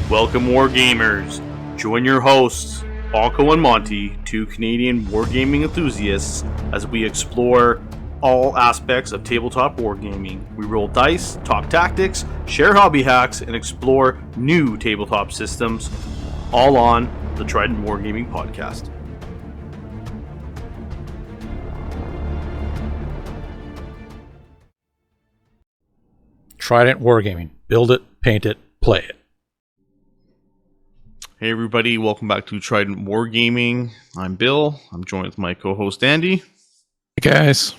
Welcome, Wargamers. Join your hosts, Bonko and Monte, two Canadian wargaming enthusiasts, as we explore all aspects of tabletop wargaming. We roll dice, talk tactics, share hobby hacks, and explore new tabletop systems, all on the Trident Wargaming Podcast. Trident Wargaming. Build it, paint it, play it. Hey everybody, welcome back to Trident Wargaming. I'm Bill. I'm joined with my co-host Andy. Hey guys.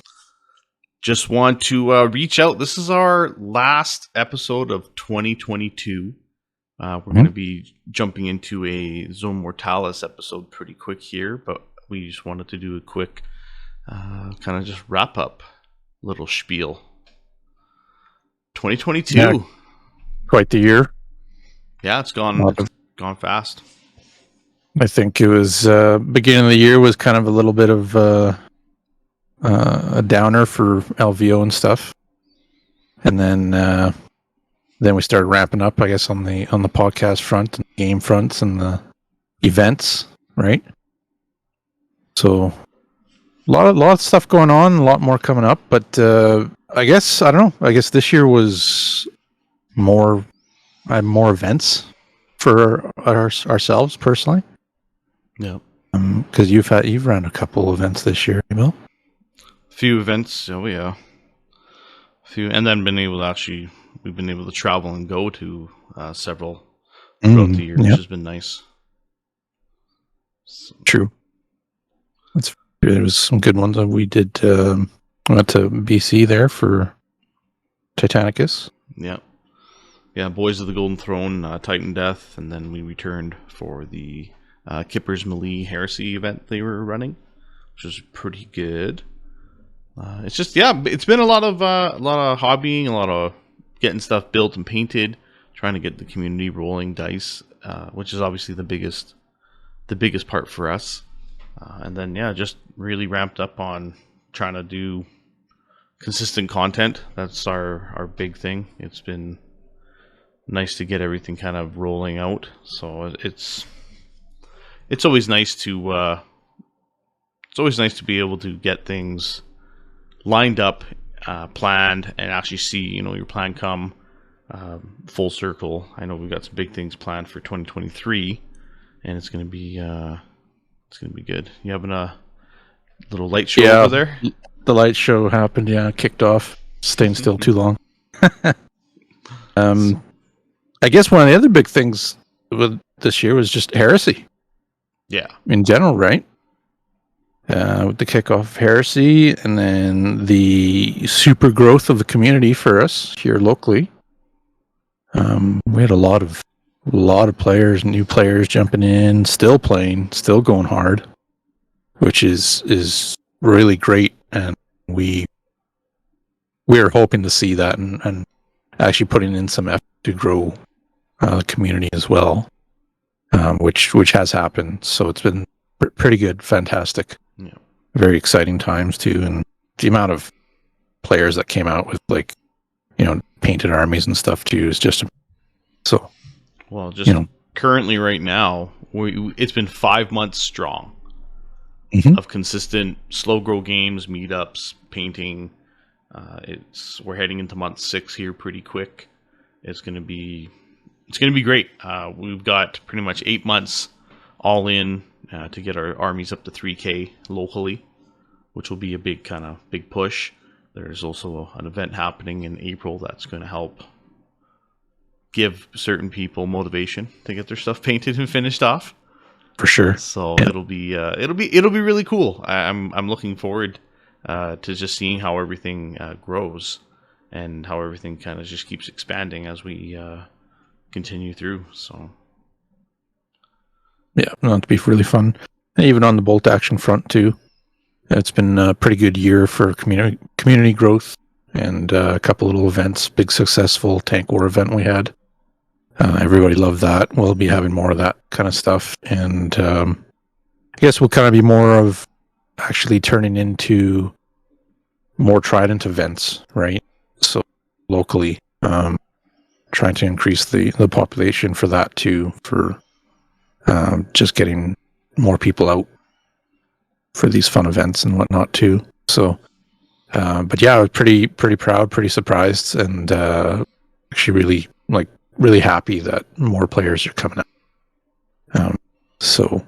Just want to reach out. This is our last episode of 2022. We're going to be jumping into a Zone Mortalis episode pretty quick here, but we just wanted to do a quick kind of just wrap up little spiel. 2022. Yeah, quite the year. Yeah, it's gone fast. I think it was beginning of the year was kind of a little bit of a downer for LVO and stuff, and then we started ramping up, I guess, on the podcast front, and game fronts, and the events, right? So a lot of stuff going on, a lot more coming up, but I guess I don't know. I guess this year was more events for ourselves personally. Yeah. Because you've run a couple events this year, Bill. Few events, oh yeah. Few, and then we've been able to travel and go to several throughout the year, which has been nice. So. True. There was some good ones. We did went to BC there for Titanicus. Yeah. Yeah, Boys of the Golden Throne, Titan Death, and then we returned for the Kipper's Melee Heresy event they were running, which was pretty good. It's just, yeah, it's been a lot of hobbying, a lot of getting stuff built and painted, trying to get the community rolling dice, which is obviously the biggest part for us. And then, yeah, just really ramped up on trying to do consistent content. That's our big thing. It's been nice to get everything kind of rolling out. So it's always nice to be able to get things lined up, planned, and actually see your plan come full circle. I know we've got some big things planned for 2023, and it's going to be good. You having a little light show over there? The light show happened. Yeah, kicked off. Staying still too long. I guess one of the other big things with this year was just Heresy. Yeah. In general, right? With the kickoff of Heresy, and then the super growth of the community for us here locally. We had a lot of players, new players jumping in, still playing, still going hard, which is really great, and we are hoping to see that and actually putting in some effort to grow the community as well, which has happened. So it's been pretty good, fantastic, very exciting times too, and the amount of players that came out with painted armies and stuff too is just so. Well, just currently right now, it's been 5 months strong of consistent slow grow games, meetups, painting. We're heading into month 6 here pretty quick. It's gonna be great. We've got pretty much 8 months all in to get our armies up to 3K locally, which will be a big push. There's also an event happening in April that's going to help give certain people motivation to get their stuff painted and finished off. For sure. So it'll be really cool. I'm looking forward to just seeing how everything grows and how everything kind of just keeps expanding as we continue through. So yeah, it'll be really fun. And even on the bolt action front too, it's been a pretty good year for community growth, and a couple little events. Big successful tank war event we had. Everybody loved that. We'll be having more of that kind of stuff, and I guess we'll kind of be more of actually turning into more Trident events, right? So locally, trying to increase the population for that too, for just getting more people out for these fun events and whatnot too. So, but yeah, I was pretty proud, pretty surprised, and actually really happy that more players are coming out. So,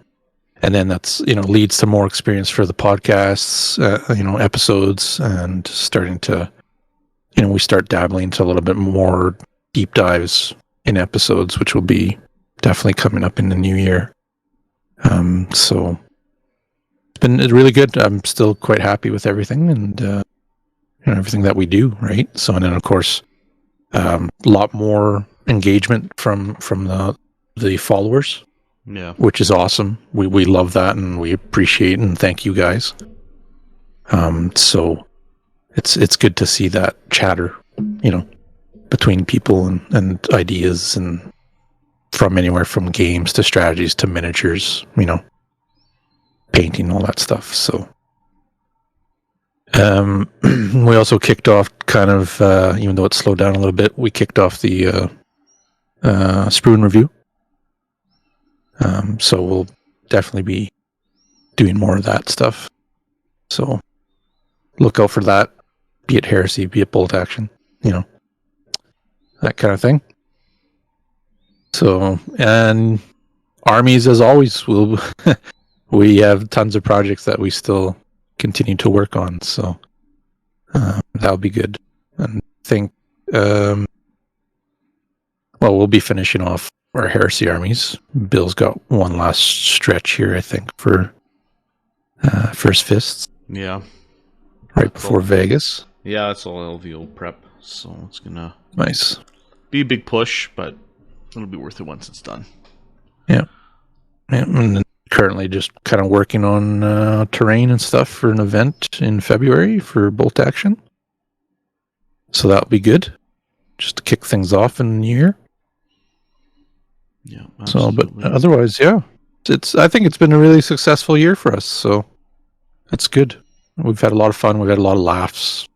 and then that's, leads to more experience for the podcasts, episodes, and starting to, we start dabbling into a little bit more deep dives in episodes, which will be definitely coming up in the new year. So it's been really good. I'm still quite happy with everything, and everything that we do, right? So, and then of course, a lot more engagement from the followers. Yeah, which is awesome. We love that, and we appreciate and thank you guys. So it's good to see that chatter, between people and ideas, and from anywhere from games to strategies to miniatures, painting, all that stuff. So we also kicked off kind of, even though it slowed down a little bit, we kicked off the Sprune review. So we'll definitely be doing more of that stuff. So look out for that, be it Heresy, be it Bolt Action, that kind of thing. So, and armies, as always, we have tons of projects that we still continue to work on. So that'll be good. And I think, we'll be finishing off our Heresy armies. Bill's got one last stretch here, I think, for First Fists. Yeah. Right before Vegas. Yeah, it's all LVO prep, so it's gonna Nice. be a big push, but it'll be worth it once it's done. Yeah. And then currently just kind of working on terrain and stuff for an event in February for Bolt Action. So that'll be good, just to kick things off in the new year. Yeah, absolutely. So, but otherwise, yeah, I think it's been a really successful year for us. So that's good. We've had a lot of fun. We've had a lot of laughs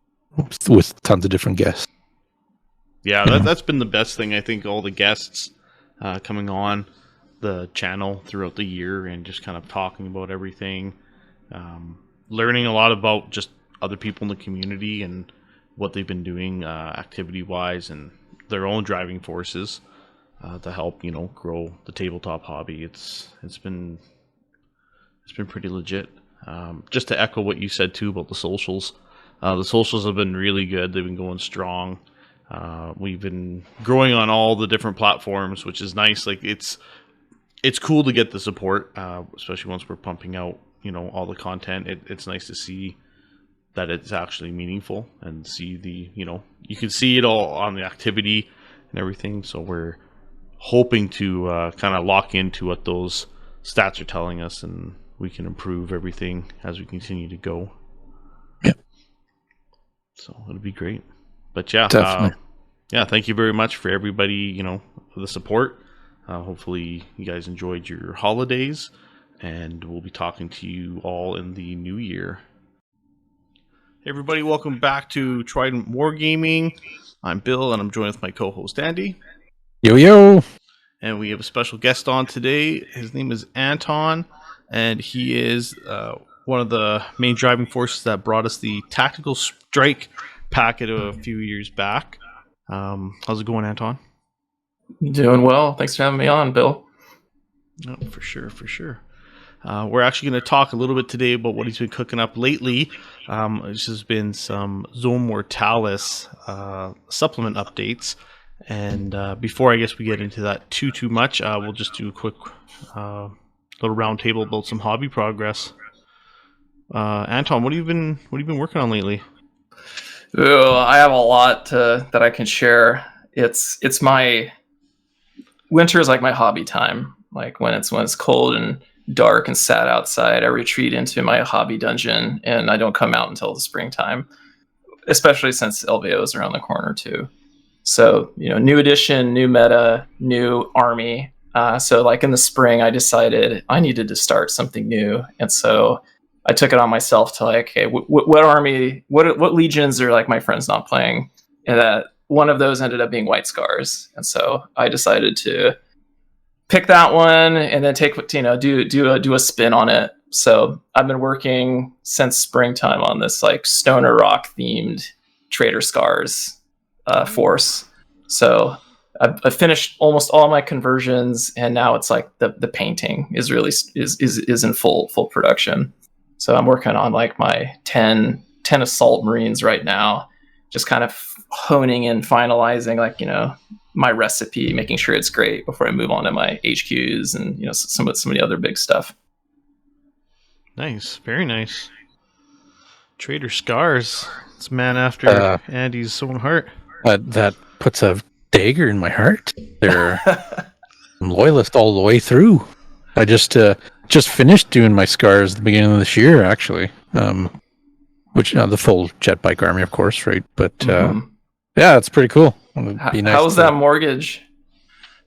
with tons of different guests. Yeah, that's been the best thing. I think all the guests coming on the channel throughout the year and just kind of talking about everything, learning a lot about just other people in the community and what they've been doing activity-wise and their own driving forces. To help, grow the tabletop hobby. It's been pretty legit. Just to echo what you said too about the socials have been really good. They've been going strong. We've been growing on all the different platforms, which is nice. Like it's cool to get the support, especially once we're pumping out, all the content. It's nice to see that it's actually meaningful and see you can see it all on the activity and everything. So we're hoping to kind of lock into what those stats are telling us, and we can improve everything as we continue to go. Yeah. So it'll be great. But yeah, definitely. Thank you very much for everybody, for the support. Hopefully you guys enjoyed your holidays, and we'll be talking to you all in the new year. Hey everybody, welcome back to Trident Wargaming. I'm Bill, and I'm joined with my co-host Andy. Yo. And we have a special guest on today. His name is Anton, and he is one of the main driving forces that brought us the Tactical Strike packet a few years back. How's it going, Anton? Doing well. Thanks for having me on, Bill. Oh, for sure. We're actually going to talk a little bit today about what he's been cooking up lately. This has been some Zone Mortalis supplement updates. And before I guess we get into that too much, we'll just do a quick little round table about some hobby progress. Anton, what have you been working on lately? I have a lot that I can share. It's my winter is like my hobby time. Like when it's cold and dark and sad outside, I retreat into my hobby dungeon and I don't come out until the springtime. Especially since LVO is around the corner too. So, new edition, new meta, new army. So like in the spring, I decided I needed to start something new. And so I took it on myself to like, okay, what army, what legions are like my friends not playing? And that one of those ended up being White Scars, and so I decided to pick that one and then do a spin on it. So I've been working since springtime on this like stoner rock themed Trader Scars force. So I've finished almost all my conversions, and now it's like the painting is really is in full production. So I'm working on like my 10 Assault Marines right now, just kind of honing and finalizing like, my recipe, making sure it's great before I move on to my HQs and, some of the other big stuff. Nice. Very nice. Trader Scars. It's a man after Andy's own heart. That puts a dagger in my heart. I'm loyalist all the way through. I just finished doing my scars at the beginning of this year, actually. Which the full jet bike army, of course, right? But yeah, it's pretty cool. It'd be nice. How's that mortgage?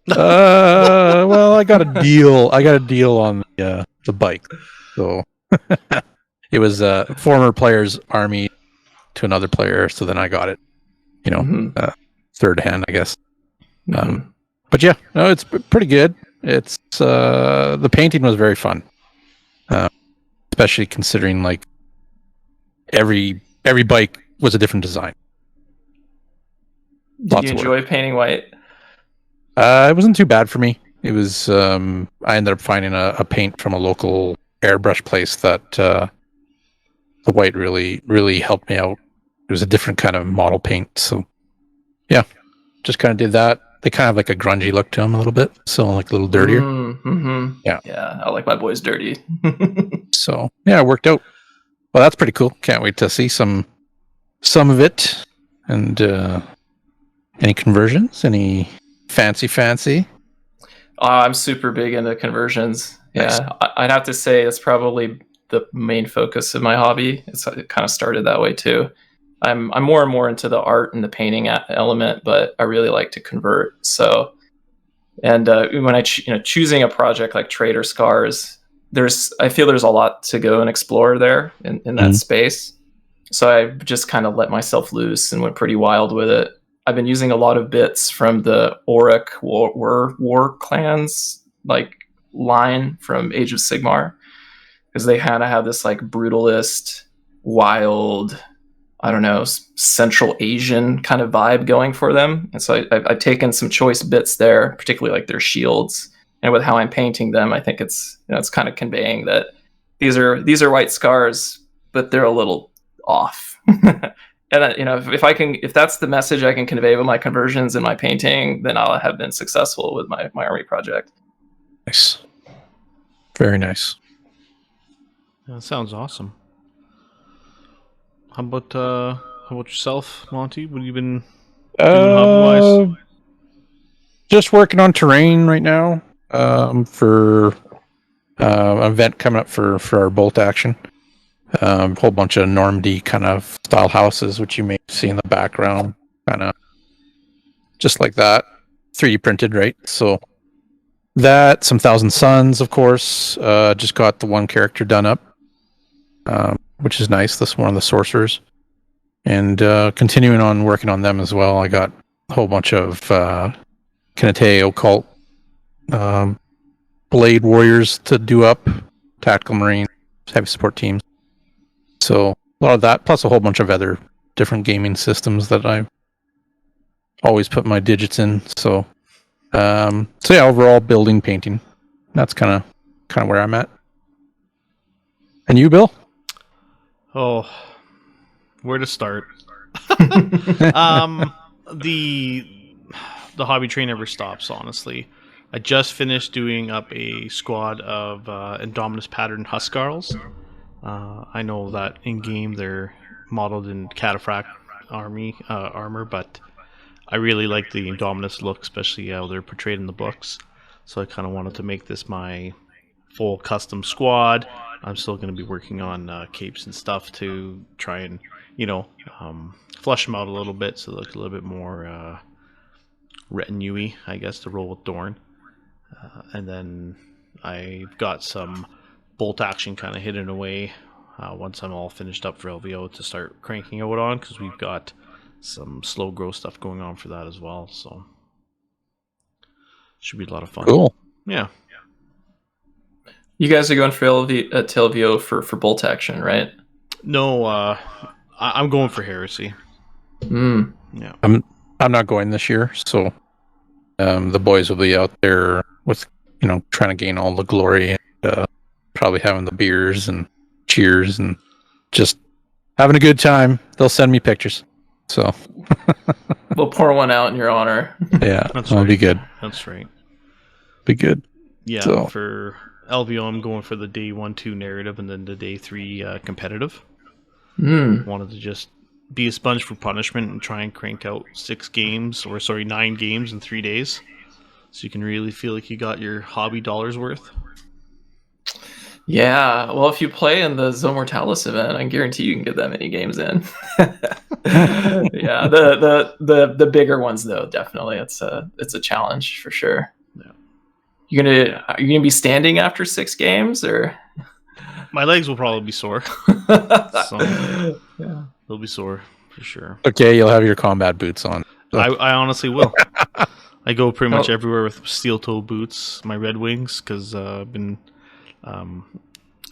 Well, I got a deal. On the bike, so it was a former player's army to another player. So then I got it, third hand, I guess. But yeah, no, it's pretty good. It's the painting was very fun, especially considering like every bike was a different design. Did you enjoy painting white? It wasn't too bad for me. It was I ended up finding a paint from a local airbrush place that the white really helped me out. It was a different kind of model paint, so yeah, just kind of did that. They kind of have like a grungy look to them a little bit, so like a little dirtier. Yeah, I like my boys dirty. So yeah, it worked out. Well, that's pretty cool. Can't wait to see some of it. And any conversions? Any fancy? I'm super big into conversions. Nice. Yeah, I'd have to say it's probably the main focus of my hobby. It kind of started that way too. I'm more and more into the art and the painting element, but I really like to convert. So, and when I choosing a project like Trader Scars, I feel there's a lot to go and explore there in that space. So I just kind of let myself loose and went pretty wild with it. I've been using a lot of bits from the Auric war clans like line from Age of Sigmar, because they kind of have this like brutalist, wild, I don't know, Central Asian kind of vibe going for them. And so I've taken some choice bits there, particularly like their shields. And with how I'm painting them, I think it's kind of conveying that these are White Scars, but they're a little off. And if that's the message I can convey with my conversions and my painting, then I'll have been successful with my army project. Nice, very nice. That sounds awesome. How about yourself, Monty? What have you been doing hobby-wise? Just working on terrain right now. For an event coming up for our bolt action. A whole bunch of Normandy kind of style houses, which you may see in the background, kind of just like that, 3D printed, right? So that, some Thousand Suns, of course. Just got the one character done up, which is nice. This one of the sorcerers, and continuing on working on them as well. I got a whole bunch of Kinete occult blade warriors to do up, tactical marines, heavy support teams. So a lot of that, plus a whole bunch of other different gaming systems that I always put my digits in. So yeah, overall building, painting. That's kind of where I'm at. And you, Bill? Oh, where to start? The hobby train never stops, honestly. I just finished doing up a squad of Indominus pattern Huskarls. I know that in game they're modeled in cataphract armor, but I really like the Indominus look, especially how they're portrayed in the books. So I kind of wanted to make this my full custom squad. I'm still going to be working on capes and stuff to try and flush them out a little bit so they look a little bit more retinue-y, I guess, to roll with Dorn. And then I've got some bolt action kind of hidden away once I'm all finished up for LVO to start cranking out on, because we've got some slow growth stuff going on for that as well. So should be a lot of fun. Cool. Yeah. You guys are going for LVO for bolt action, right? No, I'm going for Heresy. Yeah. I'm not going this year, so the boys will be out there with trying to gain all the glory and probably having the beers and cheers and just having a good time. They'll send me pictures, so we'll pour one out in your honor. Yeah, that'll be good. That's right. Be good. Yeah, so. For LVO, I'm going for the day 1-2 narrative and then the day 3 competitive. Wanted to just be a sponge for punishment and try and crank out 9 games in 3 days, so you can really feel like you got your hobby dollars worth. Yeah, well, if you play in the Zone Mortalis event, I guarantee you can get that many games in. Yeah, the bigger ones though, definitely it's a challenge for sure. Yeah. Are you gonna be standing after 6 games, or? My legs will probably be sore. So, yeah, they'll be sore for sure. Okay, you'll have your combat boots on. So. I honestly will. I go pretty much everywhere with steel toe boots, my Red Wings, because I've been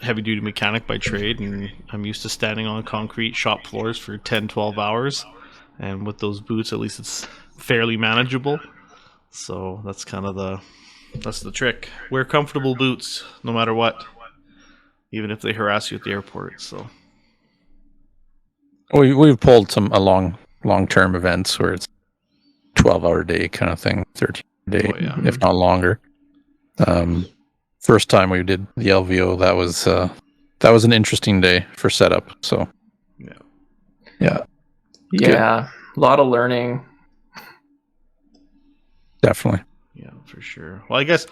heavy duty mechanic by trade, and I'm used to standing on concrete shop floors for 10-12 hours, and with those boots at least it's fairly manageable. So that's kind of the trick. Wear comfortable boots no matter what, even if they harass you at the airport. So we've pulled a long-term events where it's 12-hour day kind of thing, 13-day, if not longer. First time we did the LVO, that was an interesting day for setup. So yeah, a lot of learning. Definitely. Yeah, for sure. Well, I guess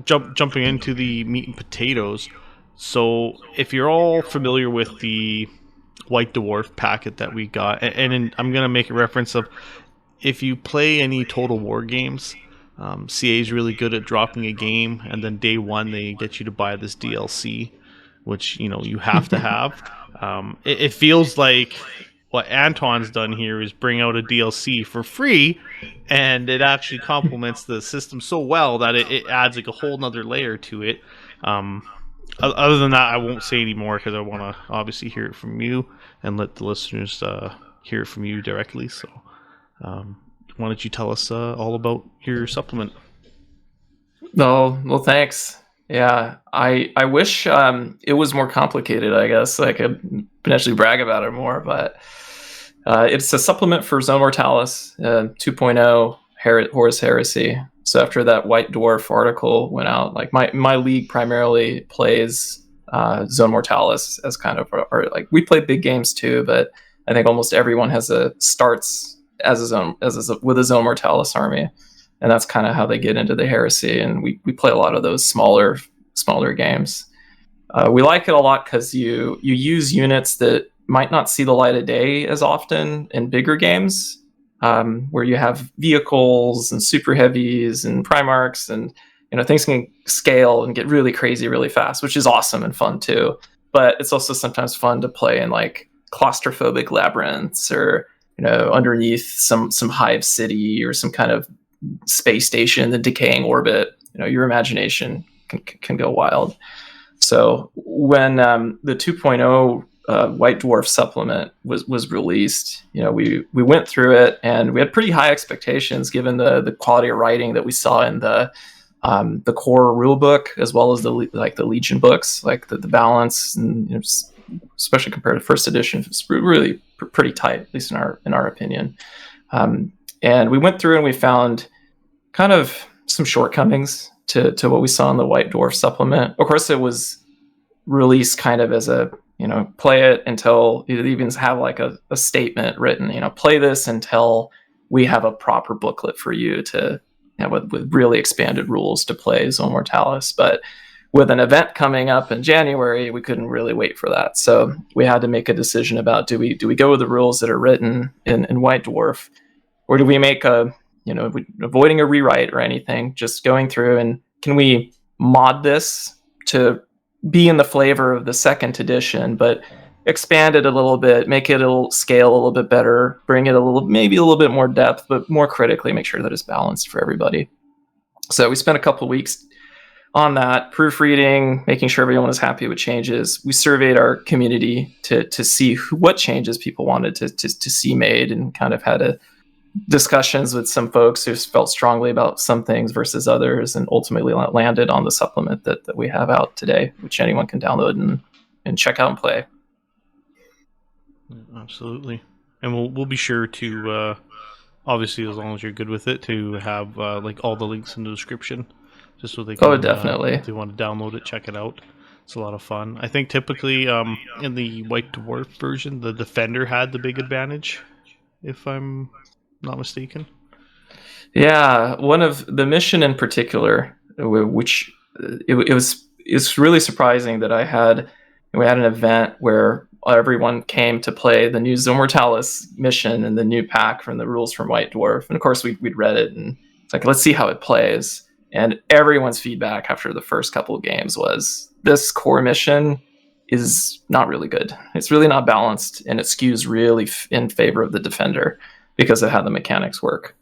jumping into the meat and potatoes. So if you're all familiar with the White Dwarf packet that we got, and I'm going to make a reference of, if you play any Total War games, CA is really good at dropping a game, and then day 1 they get you to buy this DLC, which you have to have. It feels like what Anton's done here is bring out a DLC for free, and it actually complements the system so well that it adds like a whole nother layer to it. Other than that, I won't say any more because I want to obviously hear it from you and let the listeners hear it from you directly. So why don't you tell us all about your supplement? Well, thanks. Yeah, I wish it was more complicated. I guess I could potentially brag about it more, but it's a supplement for Zone Mortalis 2.0 Horus Heresy. So after that White Dwarf article went out, like my league primarily plays Zone Mortalis as kind of our like, we play big games too, but I think almost everyone starts with a Zone Mortalis army, and that's kind of how they get into the Heresy. And we play a lot of those smaller games. We like it a lot because you use units that might not see the light of day as often in bigger games, where you have vehicles and super heavies and Primarchs, and things can scale and get really crazy really fast, which is awesome and fun too. But it's also sometimes fun to play in like claustrophobic labyrinths, or underneath some hive city or some kind of space station in the decaying orbit. Your imagination can go wild. So when the 2.0 White Dwarf supplement was released, we went through it, and we had pretty high expectations given the quality of writing that we saw in the core rule book, as well as the Legion books, like the balance, and especially compared to first edition, it's really pretty tight, at least in our opinion. And we went through and we found kind of some shortcomings to what we saw in the White Dwarf supplement. Of course, it was released kind of as a play it until it even have like a statement written, play this until we have a proper booklet for you to with really expanded rules to play Zone Mortalis. But with an event coming up in January, we couldn't really wait for that. So we had to make a decision about, do we go with the rules that are written in White Dwarf, or do we make avoiding a rewrite or anything, just going through, and can we mod this to be in the flavor of the second edition, but expand it a little bit, make it scale a little bit better, bring it maybe a little bit more depth, but more critically, make sure that it's balanced for everybody. So we spent a couple weeks on that, proofreading, making sure everyone was happy with changes. We surveyed our community to see what changes people wanted to see made, and kind of had discussions with some folks who felt strongly about some things versus others, and ultimately landed on the supplement that we have out today, which anyone can download and check out and play. Absolutely. And we'll be sure to, obviously, as long as you're good with it, to have like all the links in the description, just so they can, definitely. if they want to download it, check it out. It's a lot of fun. I think typically in the White Dwarf version, the Defender had the big advantage, if I'm not mistaken. Yeah, one of the mission in particular, which it's really surprising that we had an event where everyone came to play the new Zone Mortalis mission and the new pack from the rules from White Dwarf. And of course, we'd read it, and it's like, let's see how it plays. And everyone's feedback after the first couple of games was, this core mission is not really good. It's really not balanced, and it skews really in favor of the Defender because of how the mechanics work.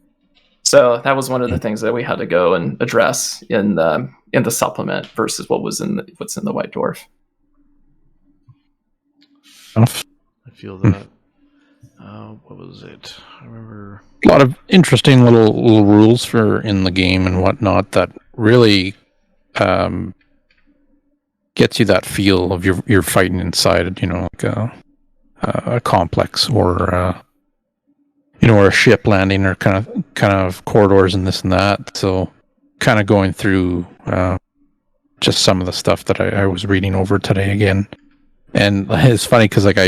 So that was one of the things that we had to go and address in the supplement versus what's in the White Dwarf. I feel that. What was it? I remember A lot of interesting little rules for in the game and whatnot that really gets you that feel of you're fighting inside, like a complex or or a ship landing, or kind of corridors and this and that. So kind of going through just some of the stuff that I was reading over today again. And it's funny because as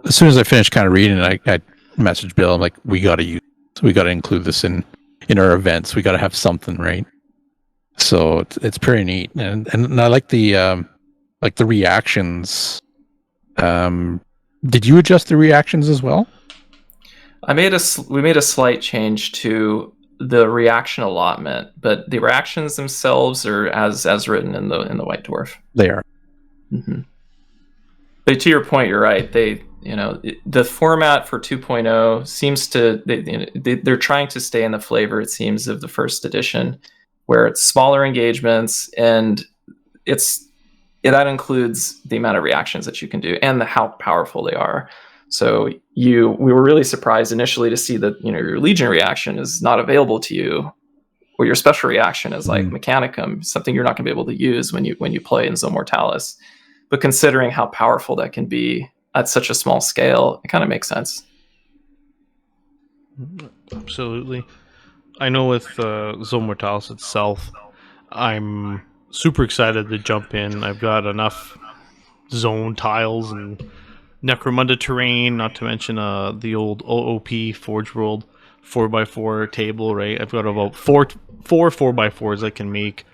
soon as I finished kind of reading it, I messaged Bill. I'm like, we got to include this in our events. We got to have something, right? So it's pretty neat, and I like the reactions. Did you adjust the reactions as well? We made a slight change to the reaction allotment, but the reactions themselves are as written in the White Dwarf. They are. Mm-hmm. But to your point, you're right. The format for 2.0 seems to they're trying to stay in the flavor, it seems, of the first edition, where it's smaller engagements, and that includes the amount of reactions that you can do and how powerful they are. So we were really surprised initially to see that your Legion reaction is not available to you, or your special reaction is like Mechanicum, something you're not going to be able to use when you play in Zone Mortalis. But considering how powerful that can be at such a small scale, it kind of makes sense. Absolutely. I know with Zone Mortalis itself, I'm super excited to jump in. I've got enough zone tiles and Necromunda terrain, not to mention the old OOP Forge World 4x4 table, right? I've got about four 4x4s I can make,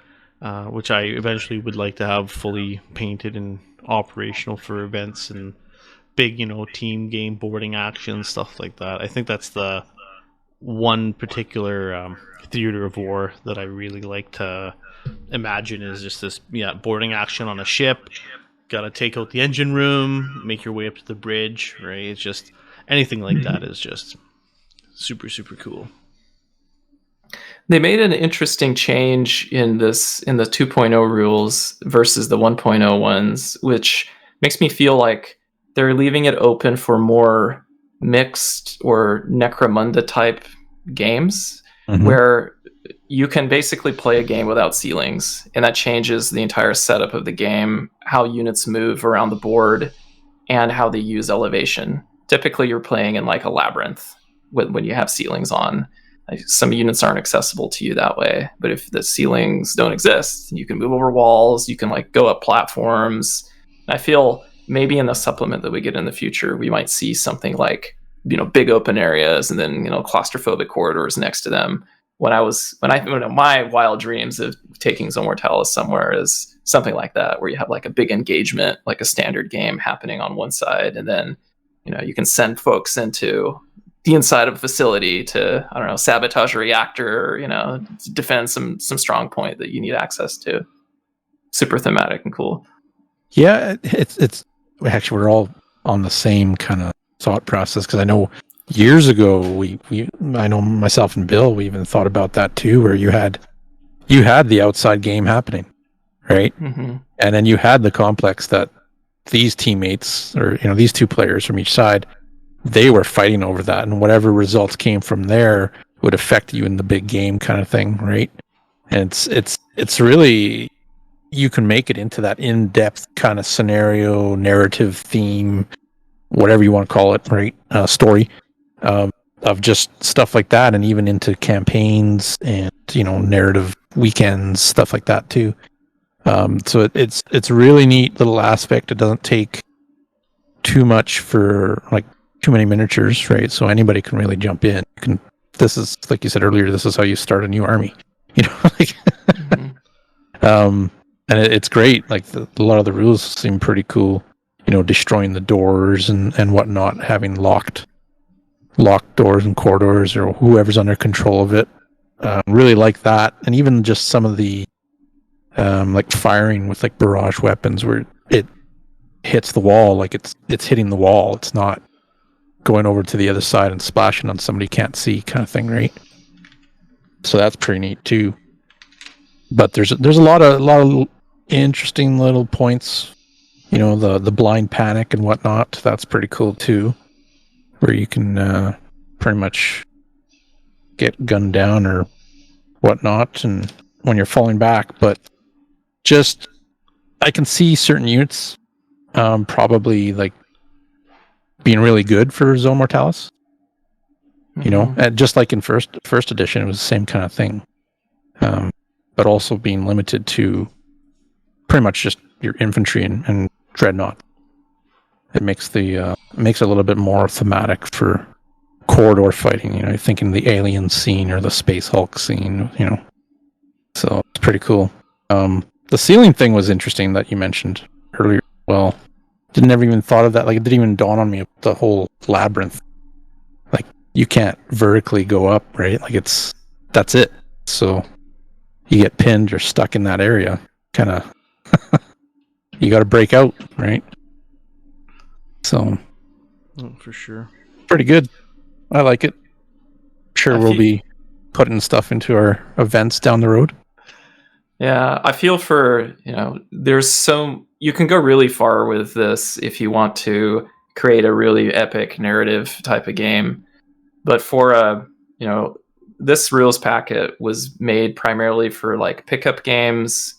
which I eventually would like to have fully painted and operational for events and big, team game boarding action, stuff like that. I think that's the one particular theater of war that I really like to imagine is just this, boarding action on a ship. Got to take out the engine room, make your way up to the bridge, right? It's just anything like that is just super, super cool. They made an interesting change in the 2.0 rules versus the 1.0 ones, which makes me feel like they're leaving it open for more mixed or Necromunda type games, where you can basically play a game without ceilings, and that changes the entire setup of the game, how units move around the board, and how they use elevation. Typically, you're playing in like a labyrinth when you have ceilings on. Some units aren't accessible to you that way, but if the ceilings don't exist, you can move over walls, you can go up platforms. I feel maybe in the supplement that we get in the future, we might see something like, big open areas and then, claustrophobic corridors next to them. My wild dreams of taking Zone Mortalis somewhere is something like that, where you have like a big engagement, like a standard game happening on one side, and then you can send folks into the inside of a facility to, I don't know, sabotage a reactor, or, defend some strong point that you need access to. Super thematic and cool. Yeah, it's we're all on the same kind of thought process, because I know years ago I know myself and Bill, we even thought about that too, where you had the outside game happening, right? Mm-hmm. And then you had the complex that these teammates, or these two players from each side, they were fighting over that, and whatever results came from there would affect you in the big game kind of thing, right? And it's really, you can make it into that in-depth kind of scenario, narrative, theme, whatever you want to call it, right? Story of just stuff like that, and even into campaigns and narrative weekends, stuff like that too. So it's a really neat little aspect. It doesn't take too much for like too many miniatures, right? So anybody can really jump in. This is, like you said earlier, this is how you start a new army, like. Mm-hmm. And it's great. Like a lot of the rules seem pretty cool. Destroying the doors and whatnot, having locked doors and corridors, or whoever's under control of it. Really like that, and even just some of the like firing with like barrage weapons, where it hits the wall, like it's hitting the wall. It's not going over to the other side and splashing on somebody you can't see, kind of thing, right? So that's pretty neat too. But there's a lot of interesting little points. The blind panic and whatnot. That's pretty cool too, where you can pretty much get gunned down or whatnot, and when you're falling back. But just, I can see certain units probably like being really good for Zone Mortalis. And just like in first edition, it was the same kind of thing. But also being limited to pretty much just your infantry and dreadnought. It makes it a little bit more thematic for corridor fighting. Thinking the alien scene or the Space Hulk scene. So it's pretty cool. The ceiling thing was interesting that you mentioned earlier. Well, never even thought of that. Like, it didn't even dawn on me, the whole labyrinth. Like, you can't vertically go up, right? Like, that's it. So you get pinned or stuck in that area. Kind of, you got to break out, right? So, for sure, pretty good. I like it. Sure, we'll be putting stuff into our events down the road. Yeah, I feel for, you can go really far with this if you want to create a really epic narrative type of game. But for this rules packet was made primarily for like pickup games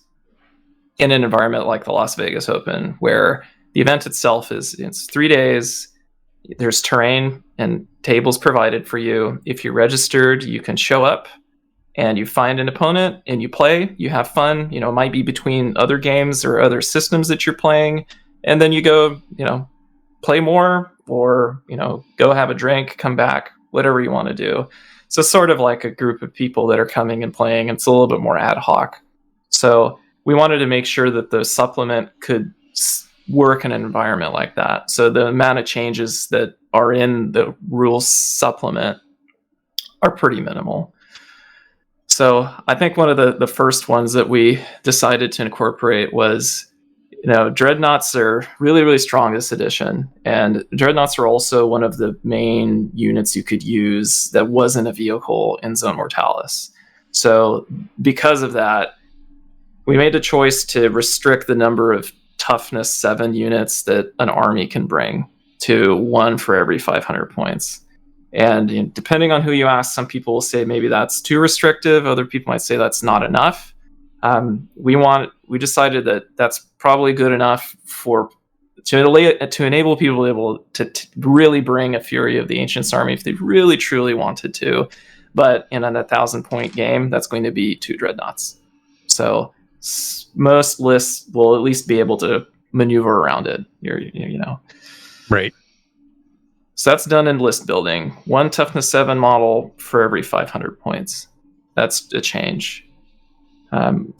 in an environment like the Las Vegas Open, where the event itself it's 3 days. There's terrain and tables provided for you. If you're registered, you can show up and you find an opponent and you play. You have fun. It might be between other games or other systems that you're playing, and then you go, play more, or go have a drink, come back, whatever you want to do. So sort of like a group of people that are coming and playing. And it's a little bit more ad hoc. So we wanted to make sure that the supplement could work in an environment like that. So the amount of changes that are in the rules supplement are pretty minimal. So I think one of the first ones that we decided to incorporate was, Dreadnoughts are really, really strong this edition. And Dreadnoughts are also one of the main units you could use that wasn't a vehicle in Zone Mortalis. So because of that, we made a choice to restrict the number of toughness 7 units that an army can bring to 1 for every 500 points. And depending on who you ask, some people will say maybe that's too restrictive. Other people might say that's not enough. We decided that that's probably good enough to enable people to be able to really bring a Fury of the Ancients army if they really truly wanted to. But in a 1,000-point game, that's going to be 2 dreadnoughts. So most lists will at least be able to maneuver around it. Right. So that's done in list building. 1 toughness 7 model for every 500 points. That's a change.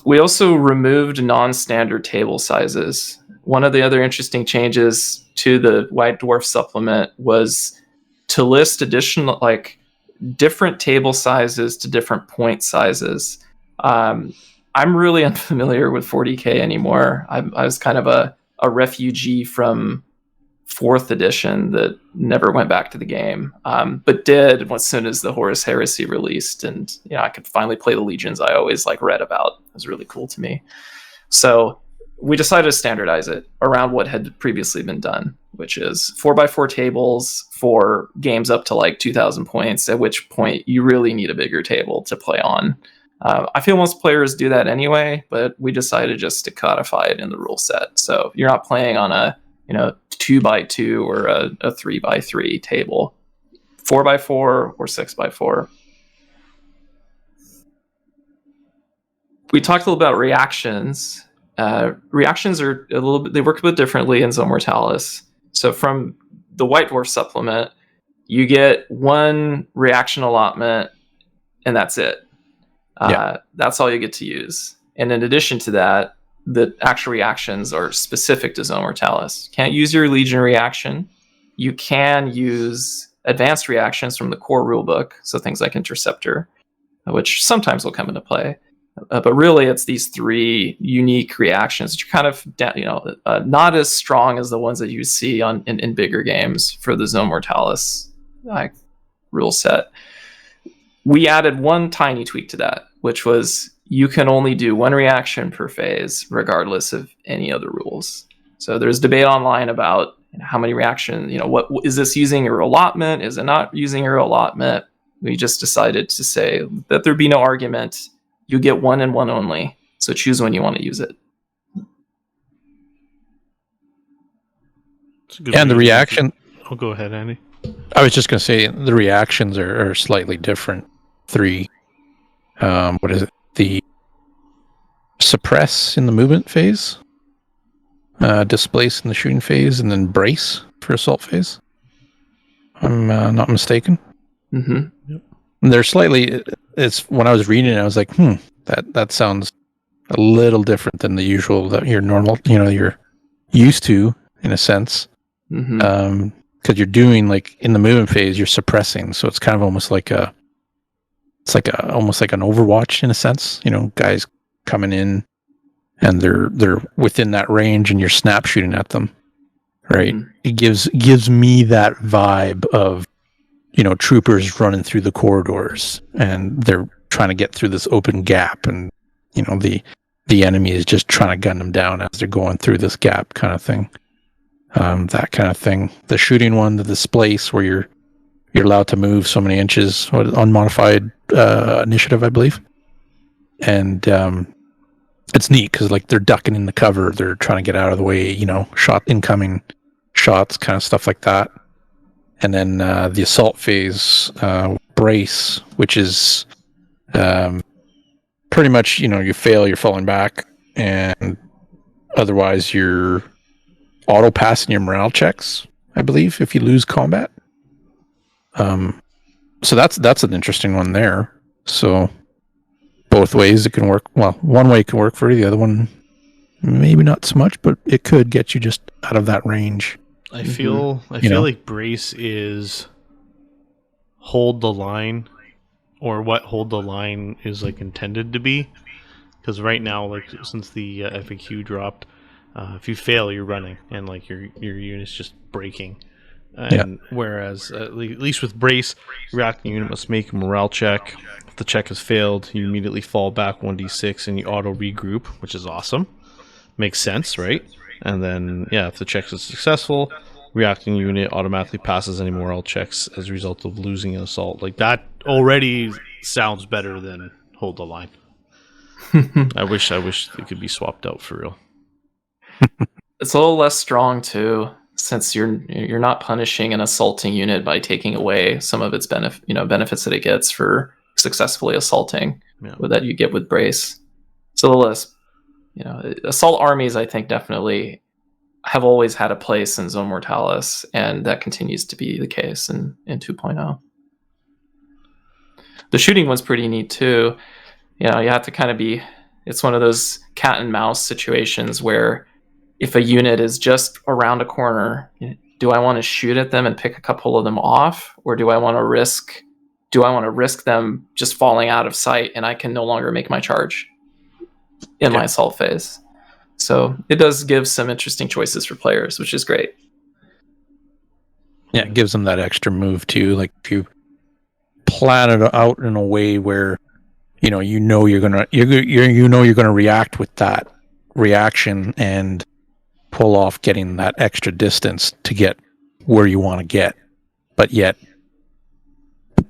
We also removed non-standard table sizes. One of the other interesting changes to the White Dwarf supplement was to list additional, different table sizes to different point sizes. I'm really unfamiliar with 40K anymore. I was kind of a refugee from 4th edition that never went back to the game, but did as soon as the Horus Heresy released, and I could finally play the legions I always read about. It was really cool to me. So we decided to standardize it around what had previously been done, which is 4x4 tables for games up to 2,000 points, at which point you really need a bigger table to play on. I feel most players do that anyway, but we decided just to codify it in the rule set. So you're not playing on a 2x2 or a 3x3 table, 4x4 or 6x4. We talked a little about reactions. Reactions are they work a bit differently in Zone Mortalis. So from the White Dwarf supplement, you get 1 reaction allotment, and that's it. That's all you get to use. And in addition to that, the actual reactions are specific to Zone Mortalis. Can't use your Legion reaction. You can use advanced reactions from the core rulebook, so things like Interceptor, which sometimes will come into play. But really, it's these 3 unique reactions, which are kind of not as strong as the ones that you see in bigger games for the Zone Mortalis rule set. We added 1 tiny tweak to that, which was you can only do 1 reaction per phase, regardless of any other rules. So there's debate online about how many reactions, what is this using your allotment? Is it not using your allotment? We just decided to say that there'd be no argument. You get 1 and 1 only. So choose when you want to use it. And the reaction. Oh, go ahead, Andy. I was just going to say the reactions are slightly different. 3. What is it? The suppress in the movement phase, displace in the shooting phase, and then brace for assault phase. I'm not mistaken. Mm-hmm. Yep. They're slightly. It's when I was reading it, I was like, that sounds a little different than the usual that you're normal. You're used to in a sense. Mm-hmm. Because you're doing in the movement phase, you're suppressing, so it's kind of almost almost like an Overwatch in a sense. Guys coming in and they're within that range, and you're snap shooting at them, right? Mm-hmm. It gives me that vibe of troopers running through the corridors, and they're trying to get through this open gap, and the enemy is just trying to gun them down as they're going through this gap, kind of thing. That kind of thing. The shooting one, the displace, where you're allowed to move so many inches, unmodified initiative, I believe. And it's neat because they're ducking in the cover, they're trying to get out of the way, incoming shots, kind of stuff like that. And then the assault phase, brace, which is pretty much, you fail, you're falling back, and otherwise you're auto passing your morale checks, I believe, if you lose combat. So that's an interesting one there. So both ways it can work. Well, one way it can work for you, the other one maybe not so much, but it could get you just out of that range. I feel like brace is hold the line, or what hold the line is intended to be. Because right now, since the FAQ dropped, if you fail, you're running, and your unit's just breaking. And whereas at least with brace, reacting unit must make a morale check. If the check has failed, you immediately fall back 1d6 and you auto regroup, which is awesome. Makes sense, right? And then if the check is successful, reacting unit automatically passes any morale checks as a result of losing an assault. That already sounds better than hold the line. I wish it could be swapped out for real. It's a little less strong too, since you're not punishing an assaulting unit by taking away some of its benefits that it gets for successfully assaulting that you get with brace. It's a little less, assault armies, I think, definitely have always had a place in Zone Mortalis, and that continues to be the case in 2.0. The shooting one's pretty neat too. You have to kind of it's one of those cat and mouse situations where if a unit is just around a corner, do I want to shoot at them and pick a couple of them off, or do I want to risk them just falling out of sight and I can no longer make my charge in my assault phase? So it does give some interesting choices for players, which is great. Yeah, it gives them that extra move too. Like if you plan it out in a way where you're gonna react with that reaction and pull off getting that extra distance to get where you want to get, but yet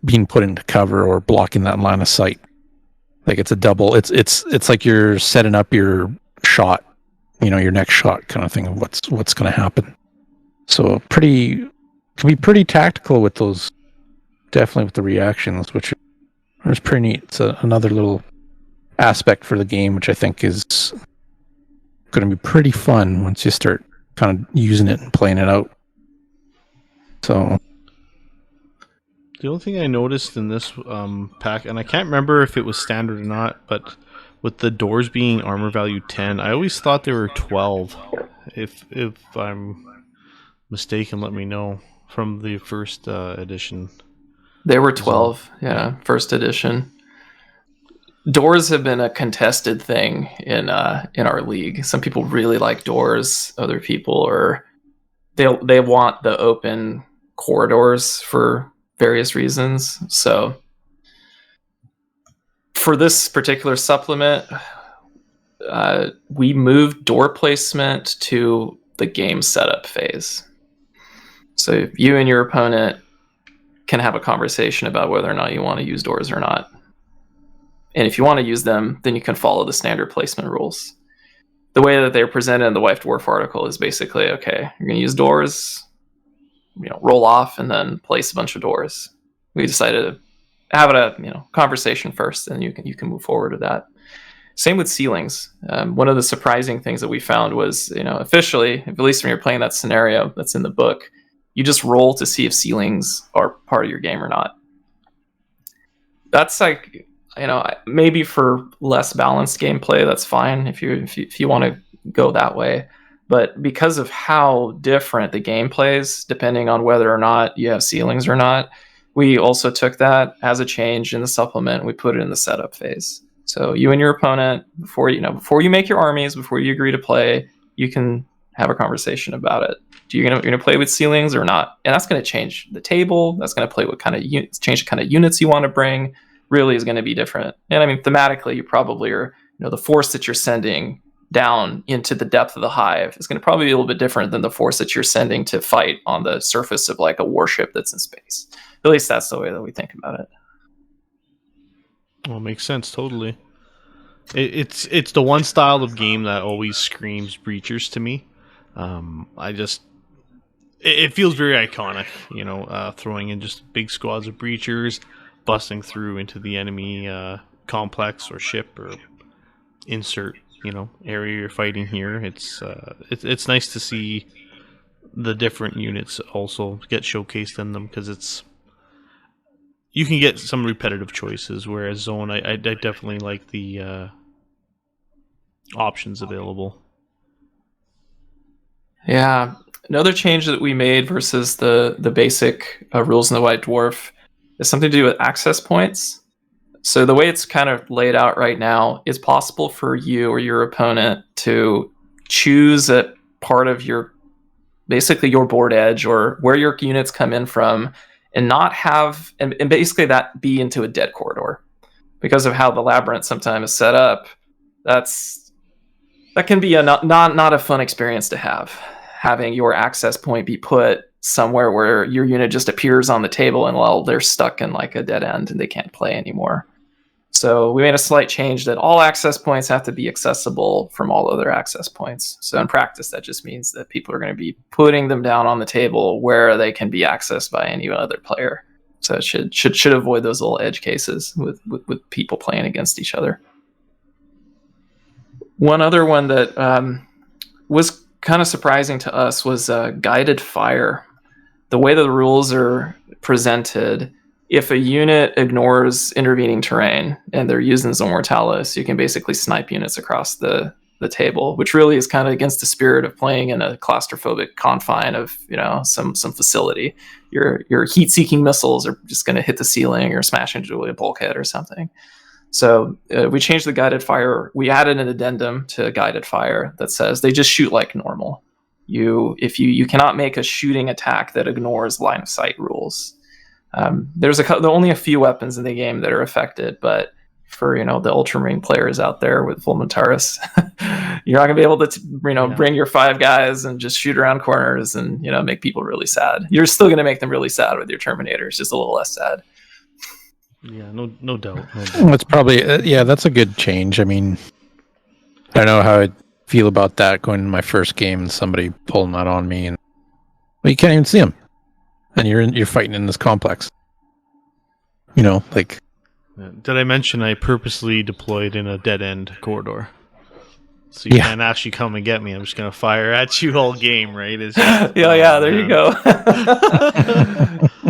being put into cover or blocking that line of sight. Like it's a double. It's like you're setting up your shot, your next shot kind of thing of what's going to happen. So can be pretty tactical with those. Definitely with the reactions, which is pretty neat. It's another little aspect for the game, which I think is going to be pretty fun once you start kind of using it and playing it out. So the only thing I noticed in this pack, and I can't remember if it was standard or not, but with the doors being armor value 10, I always thought they were 12. If I'm mistaken, let me know, from the first edition. They were 12, yeah, first edition. Doors have been a contested thing in our league. Some people really like doors. Other people they want the open corridors for various reasons. So for this particular supplement, we moved door placement to the game setup phase. So you and your opponent can have a conversation about whether or not you want to use doors or not. And if you want to use them, then you can follow the standard placement rules. The way that they're presented in the White Dwarf article is basically, okay, you're going to use doors, roll off and then place a bunch of doors. We decided to have a conversation first, and you can move forward with that. Same with ceilings. One of the surprising things that we found was, officially, at least when you're playing that scenario that's in the book, you just roll to see if ceilings are part of your game or not. That's like, maybe for less balanced gameplay, that's fine if you want to go that way. But because of how different the game plays, depending on whether or not you have ceilings or not, we also took that as a change in the supplement. We put it in the setup phase. So you and your opponent, before you make your armies, before you agree to play, you can have a conversation about it. You're gonna play with ceilings or not? And that's gonna change the table. That's gonna play what kind of change the kind of units you want to bring. Really is going to be different. And I mean, thematically, you probably are, the force that you're sending down into the depth of the hive is going to probably be a little bit different than the force that you're sending to fight on the surface of like a warship that's in space. At least that's the way that we think about it. Well, it makes sense, totally. It's the one style of game that always screams breachers to me. It feels very iconic, throwing in just big squads of breachers, busting through into the enemy complex or ship or insert area you're fighting here. It's nice to see the different units also get showcased in them, because you can get some repetitive choices, whereas Zone, I definitely like the options available. Yeah, another change that we made versus the basic rules in the White Dwarf is something to do with access points. So the way it's kind of laid out right now, it's possible for you or your opponent to choose a part of basically your board edge or where your units come in from, and not have, and basically that be into a dead corridor. Because of how the labyrinth sometimes is set up, that can be not a fun experience to have. Having your access point be put somewhere where your unit just appears on the table and they're stuck in like a dead end and they can't play anymore. So we made a slight change that all access points have to be accessible from all other access points. So in practice, that just means that people are going to be putting them down on the table where they can be accessed by any other player. So it should avoid those little edge cases with people playing against each other. One other one that was kind of surprising to us was guided fire. The way that the rules are presented, if a unit ignores intervening terrain and they're using Zone Mortalis, you can basically snipe units across the table, which really is kind of against the spirit of playing in a claustrophobic confine of some facility. Your heat-seeking missiles are just going to hit the ceiling or smash into a bulkhead or something. So we changed the guided fire. We added an addendum to guided fire that says they just shoot like normal. You cannot make a shooting attack that ignores line of sight rules. There are only a few weapons in the game that are affected, but for the Ultramarine players out there with full Mortalis, you're not gonna be able to bring your 5 guys and just shoot around corners and make people really sad. You're still gonna make them really sad with your Terminators, just a little less sad. Yeah, no doubt. That's probably that's a good change. I mean, I don't know how I'd feel about that going into my first game and somebody pulling that on me, and you can't even see them, and you're fighting in this complex. Like. Did I mention I purposely deployed in a dead-end corridor? So you can't actually come and get me. I'm just going to fire at you all game, right? It's just, there you go.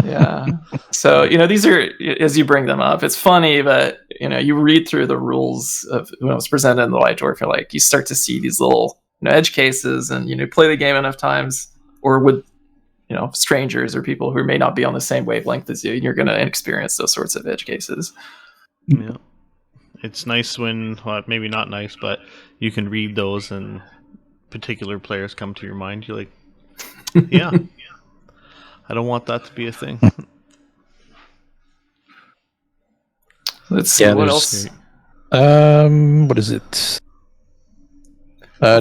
Yeah. So, these are, as you bring them up, it's funny, but, you read through the rules of when it was presented in the White Dwarf, you start to see these little edge cases, and, play the game enough times, or with, strangers or people who may not be on the same wavelength as you, you're going to experience those sorts of edge cases. Yeah. It's nice when, well, maybe not nice, but you can read those and particular players come to your mind. You're like, yeah, I don't want that to be a thing. Let's see, what else? What is it?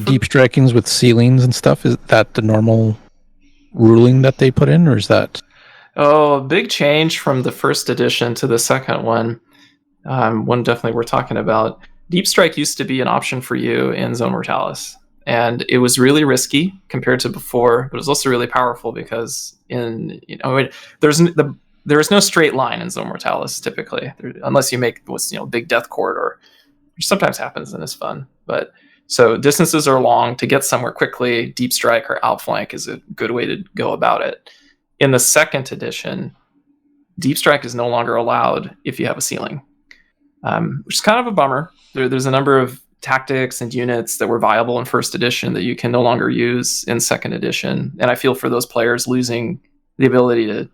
Deep strikings with ceilings and stuff. Is that the normal ruling that they put in, or is that? Oh, a big change from the first edition to the second one. One definitely we're talking about. Deep Strike used to be an option for you in Zone Mortalis, and it was really risky compared to before, but it was also really powerful because there is no straight line in Zone Mortalis typically, unless you make what's big death corridor, which sometimes happens and is fun. But so distances are long. To get somewhere quickly, Deep Strike or Outflank is a good way to go about it. In the second edition, Deep Strike is no longer allowed if you have a ceiling, which is kind of a bummer. There's a number of tactics and units that were viable in first edition that you can no longer use in second edition. And I feel for those players losing the ability to,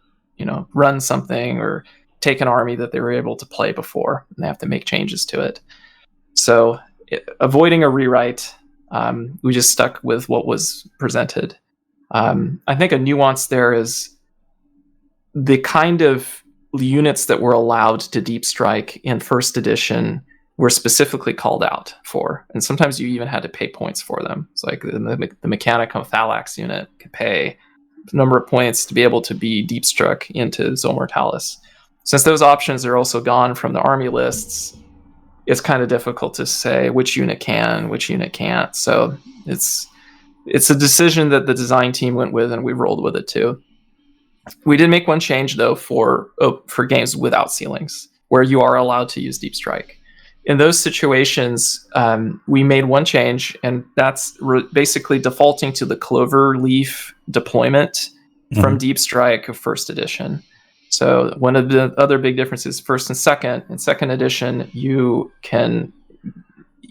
run something or take an army that they were able to play before, and they have to make changes to it. So avoiding a rewrite, we just stuck with what was presented. I think a nuance there is the kind of units that were allowed to deep strike in first edition were specifically called out for, and sometimes you even had to pay points for them. It's like the Mechanicum Thalax unit could pay a number of points to be able to be deep struck into Zone Mortalis. Since those options are also gone from the army lists, it's kind of difficult to say which unit can, which unit can't. So it's a decision that the design team went with, and we rolled with it too. We did make one change though for games without ceilings, where you are allowed to use Deep Strike. In those situations, we made one change, and that's basically defaulting to the clover leaf deployment from Deep Strike of first edition. So one of the other big differences, first and second. In second edition, you can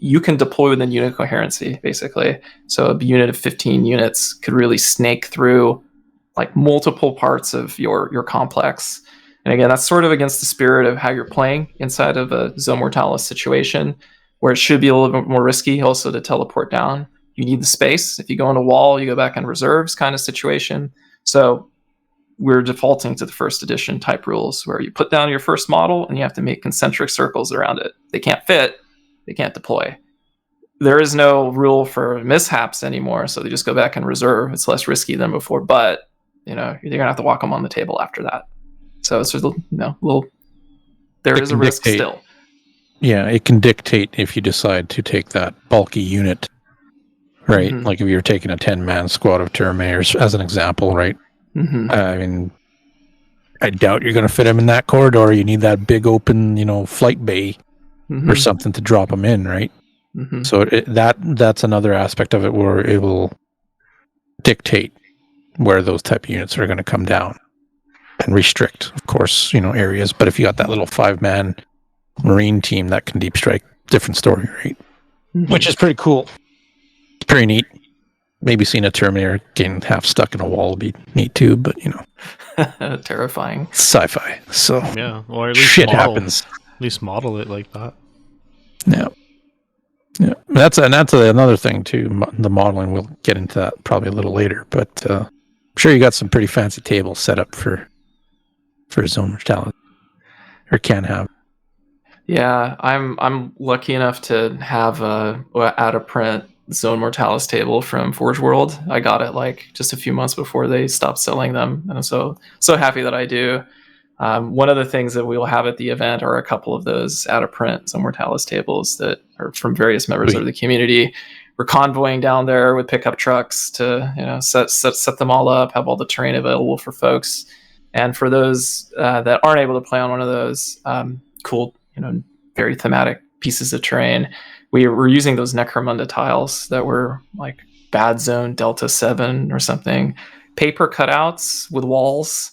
deploy within unit coherency, basically. So a unit of 15 units could really snake through like multiple parts of your complex. And again, that's sort of against the spirit of how you're playing inside of a Zone Mortalis situation, where it should be a little bit more risky also to teleport down. You need the space. If you go on a wall, you go back in reserves kind of situation. So we're defaulting to the first edition type rules, where you put down your first model and you have to make concentric circles around it. They can't fit, they can't deploy. There is no rule for mishaps anymore, so they just go back in reserve. It's less risky than before, but you're gonna have to walk them on the table after that. So it's just there is a risk still. Yeah, it can dictate if you decide to take that bulky unit, right? Mm-hmm. Like if you're taking a 10-man squad of Terminators as an example, right? Mm-hmm. I mean, I doubt you're going to fit them in that corridor. You need that big open, flight bay or something to drop them in, right? Mm-hmm. So that's another aspect of it where it will dictate where those type of units are going to come down and restrict, of course, areas. But if you got that little 5-man Marine team that can deep strike, different story, right? Mm-hmm. Which is pretty cool. It's pretty neat. Maybe seeing a Terminator getting half stuck in a wall would be neat too, but terrifying. Sci-fi. So yeah, or at least shit happens. At least model it like that. Yeah. That's another thing too. The modeling, we'll get into that probably a little later, but I'm sure you got some pretty fancy tables set up for Zone Mortalis, or can have. Yeah, I'm lucky enough to have a out of print Zone Mortalis table from Forge World. I got it like just a few months before they stopped selling them, and I'm so happy that I do. One of the things that we will have at the event are a couple of those out of print Zone Mortalis tables that are from various members of the community. We're convoying down there with pickup trucks to set them all up, have all the terrain available for folks, and for those that aren't able to play on one of those cool, very thematic pieces of terrain, we're using those Necromunda tiles that were like Bad Zone Delta 7 or something. Paper cutouts with walls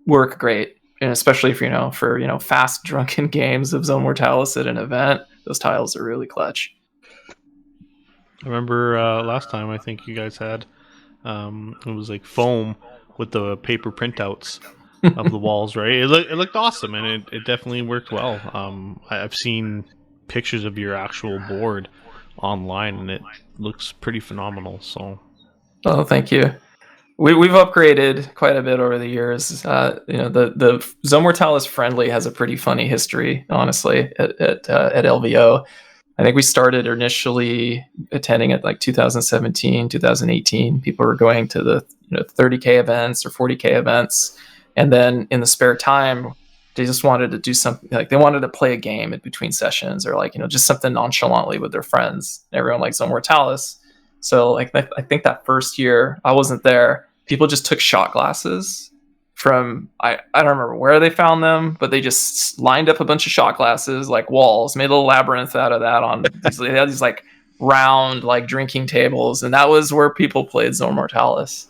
work great. And especially for fast drunken games of Zone Mortalis at an event, those tiles are really clutch. I remember last time I think you guys had it was like foam with the paper printouts of the walls, right? It looked awesome, and it definitely worked well. I've seen pictures of your actual board online, and it looks pretty phenomenal. So, oh, thank you. We've upgraded quite a bit over the years. The Zone Mortalis Friendly has a pretty funny history, honestly, at LVO. I think we started initially attending at like 2017, 2018. People were going to the 30K events or 40K events. And then in the spare time, they just wanted to do something, like they wanted to play a game in between sessions, or like, just something nonchalantly with their friends. Everyone likes Zone Mortalis. So like I think that first year, I wasn't there, people just took shot glasses from, I don't remember where they found them, but they just lined up a bunch of shot glasses like walls, made a little labyrinth out of that on these, they had these like round like drinking tables, and that was where people played Zone Mortalis.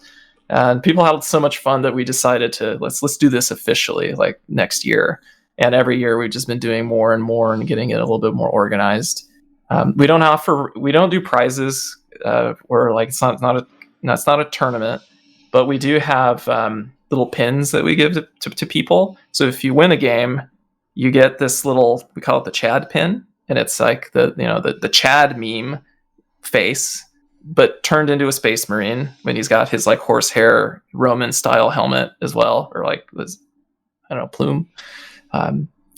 And people had so much fun that we decided to let's do this officially like next year. And every year we've just been doing more and more and getting it a little bit more organized. We don't do prizes, or like it's not a tournament, but we do have little pins that we give to people. So if you win a game, you get this little, we call it the Chad pin, and it's like the Chad meme face, but turned into a space marine when he's got his like horsehair Roman style helmet as well, or like this, I don't know, plume.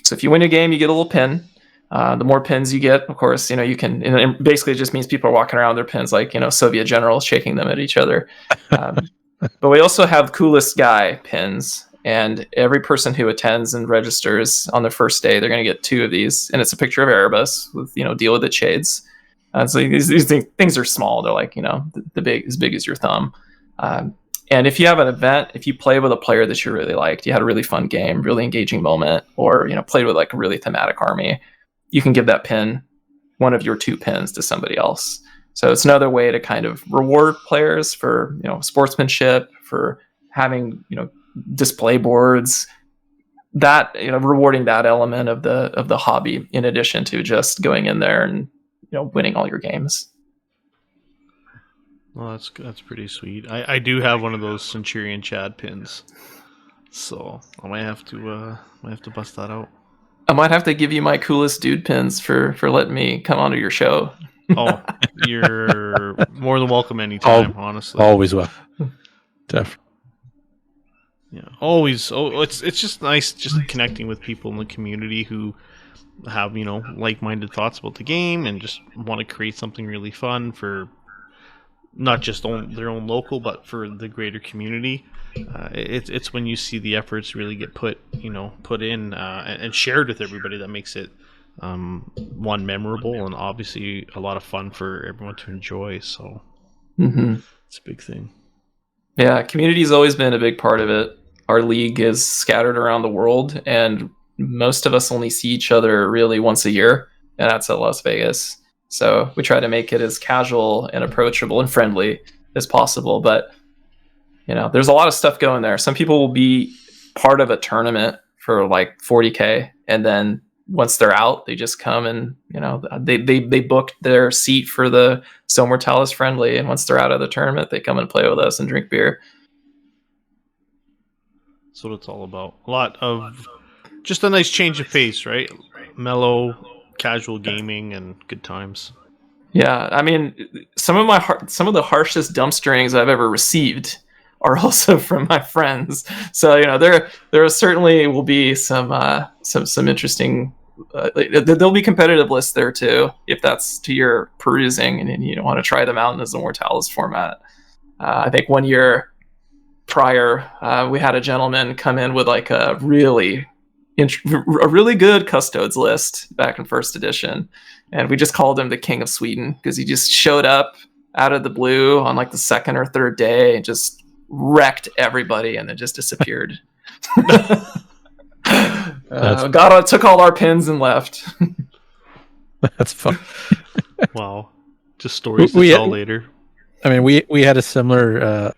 So if you win a game, you get a little pin. The more pins you get, of course, you can, and basically it just means people are walking around with their pins like, Soviet generals shaking them at each other. But we also have coolest guy pins, and every person who attends and registers on their first day, they're going to get 2 of these, and it's a picture of Erebus with, deal with the shades. So these things are small. They're like, as big as your thumb. And if you have an event, if you play with a player that you really liked, you had a really fun game, really engaging moment, or, played with like a really thematic army, you can give that pin, one of your 2 pins, to somebody else. So it's another way to kind of reward players for, sportsmanship, for having, display boards, that, rewarding that element of the hobby, in addition to just going in there and, winning all your games. Well, that's pretty sweet. I do have one of those Centurion Chad pins, so I might have to bust that out. I might have to give you my coolest dude pins for letting me come onto your show. Oh, you're more than welcome anytime, honestly. Always well. Definitely. Yeah, always. Oh, it's just nice just connecting with people in the community who have, like-minded thoughts about the game and just want to create something really fun for not just their own local, but for the greater community. It's when you see the efforts really get put in and shared with everybody that makes it one, memorable, and obviously a lot of fun for everyone to enjoy. So it's a big thing. Yeah, community's always been a big part of it. Our league is scattered around the world, and most of us only see each other really once a year, and that's at Las Vegas. So we try to make it as casual and approachable and friendly as possible. But there's a lot of stuff going there. Some people will be part of a tournament for like 40K, and then once they're out, they just come and they booked their seat for the Zone Mortalis Friendly, and once they're out of the tournament, they come and play with us and drink beer. That's what it's all about. A lot of just a nice change of pace, right? Mellow, casual gaming, and good times. Yeah, I mean, some of the harshest dumpsterings I've ever received are also from my friends. So there certainly will be some interesting. There'll be competitive lists there too, if that's to your perusing and you don't want to try them out in the Zone Mortalis format. I think 1 year prior, we had a gentleman come in with like a really good custodes list back in first edition, and we just called him the King of Sweden because he just showed up out of the blue on like the second or third day and just wrecked everybody and then just disappeared. Took all our pins and left. That's fun. Wow, just stories to tell later. I mean, we had a similar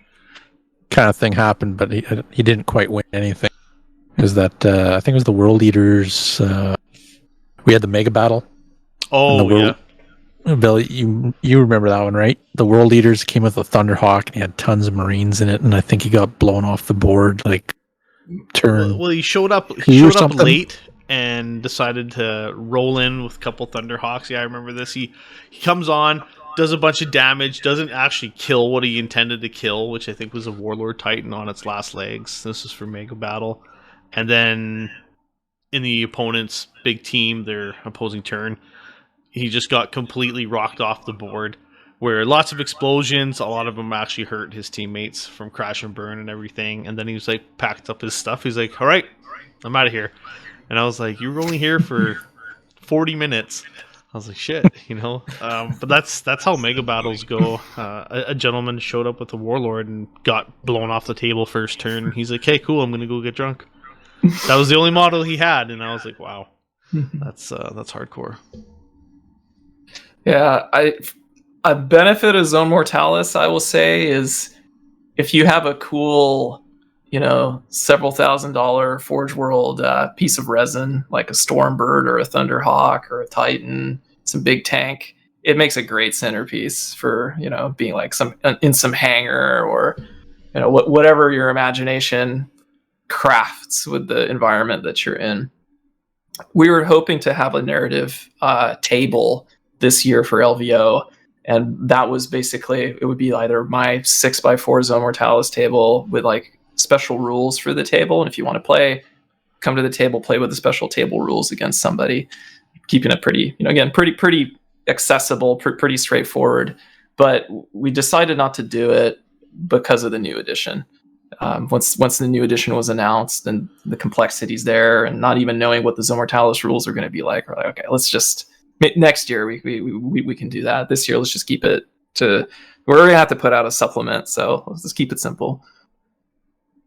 kind of thing happen, but he didn't quite win anything. Is that I think it was the World Eaters? We had the Mega Battle. Oh yeah, Bill, you remember that one, right? The World Eaters came with a Thunderhawk and he had tons of Marines in it, and I think he got blown off the board like turn. Well, he showed up late and decided to roll in with a couple Thunderhawks. Yeah, I remember this. He comes on, does a bunch of damage, doesn't actually kill what he intended to kill, which I think was a Warlord Titan on its last legs. This is for Mega Battle. And then in the opponent's big team, their opposing turn, he just got completely rocked off the board, where lots of explosions, a lot of them actually hurt his teammates from crash and burn and everything. And then he was like, packed up his stuff. He's like, all right, I'm out of here. And I was like, you were only here for 40 minutes. I was like, shit, but that's how Mega Battles go. A gentleman showed up with a Warlord and got blown off the table first turn. He's like, hey, cool, I'm going to go get drunk. That was the only model he had, and I was like, wow, that's hardcore. Yeah, a benefit of Zone Mortalis, I will say, is if you have a cool, several $1,000 Forge World piece of resin, like a Stormbird or a Thunderhawk or a Titan, some big tank, it makes a great centerpiece for, being like in some hangar or, whatever your imagination crafts with the environment that you're in. We were hoping to have a narrative table this year for LVO, and that was basically, it would be either my 6x4 Zone Mortalis table with like special rules for the table, and if you want to play, come to the table, play with the special table rules against somebody, keeping it pretty, again, pretty accessible, pretty straightforward. But we decided not to do it because of the new edition. Once the new edition was announced and the complexities there, and not even knowing what the Zone Mortalis rules are going to be like, we're like, okay, let's just next year we can do that. This year, let's just keep it to. We're going to have to put out a supplement, so let's just keep it simple.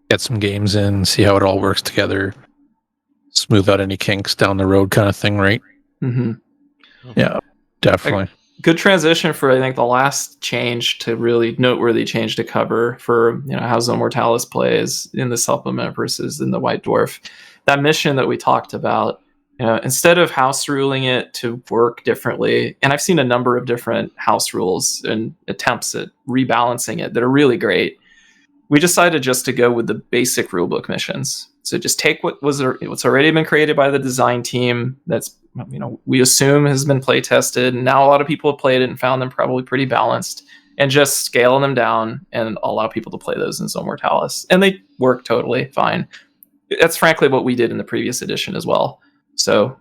Get some games in, see how it all works together, smooth out any kinks down the road, kind of thing, right? Mm-hmm. Yeah, definitely. Good transition for, I think, the last change to really noteworthy change to cover for how Zone Mortalis plays in the supplement versus in the White Dwarf. That mission that we talked about, instead of house ruling it to work differently, and I've seen a number of different house rules and attempts at rebalancing it that are really great. We decided just to go with the basic rulebook missions. So just take what's already been created by the design team. That's we assume has been play tested, and now a lot of people have played it and found them probably pretty balanced, and just scale them down and allow people to play those in Zone Mortalis, and they work totally fine. That's frankly what we did in the previous edition as well. So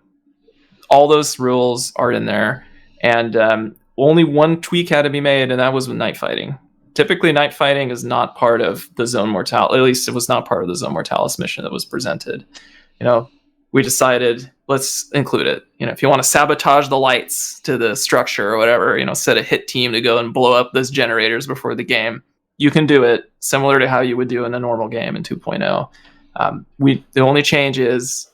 all those rules are in there, and only one tweak had to be made, and that was with night fighting. Typically, night fighting is not part of the Zone Mortalis. At least it was not part of the Zone Mortalis mission that was presented. We decided, let's include it. If you want to sabotage the lights to the structure or whatever, set a hit team to go and blow up those generators before the game, you can do it similar to how you would do in a normal game in 2.0. The only change is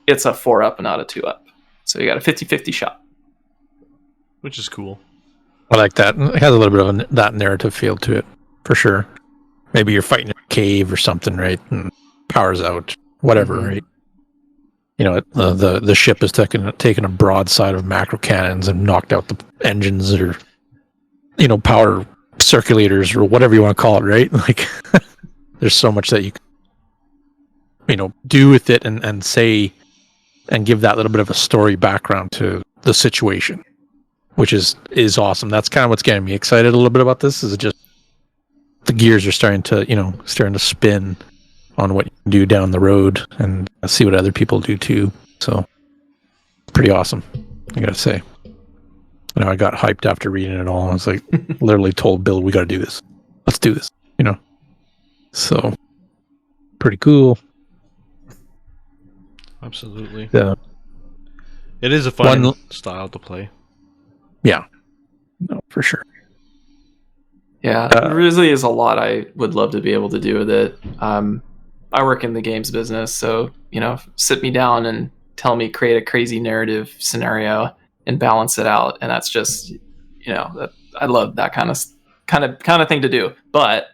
it's a 4-up and not a 2-up. So you got a 50-50 shot. Which is cool. I like that. It has a little bit of that narrative feel to it, for sure. Maybe you're fighting in a cave or something, right? And power's out, whatever, right? The ship is taken a broadside of macro cannons and knocked out the engines or, power circulators or whatever you want to call it, right? Like, there's so much that you can, do with it and say and give that little bit of a story background to the situation. which is awesome. That's kind of what's getting me excited a little bit about this. Is just the gears are starting to spin on what you can do down the road, and see what other people do too. So pretty awesome, I gotta say. I got hyped after reading it all. I was like, literally told Bill, we got to do this. Let's do this. So pretty cool. Absolutely. Yeah. It is a fun style to play. Yeah. No, for sure. Yeah, there really is a lot I would love to be able to do with it. I work in the games business, so sit me down and tell me create a crazy narrative scenario and balance it out, and that's just I love that kind of thing to do. But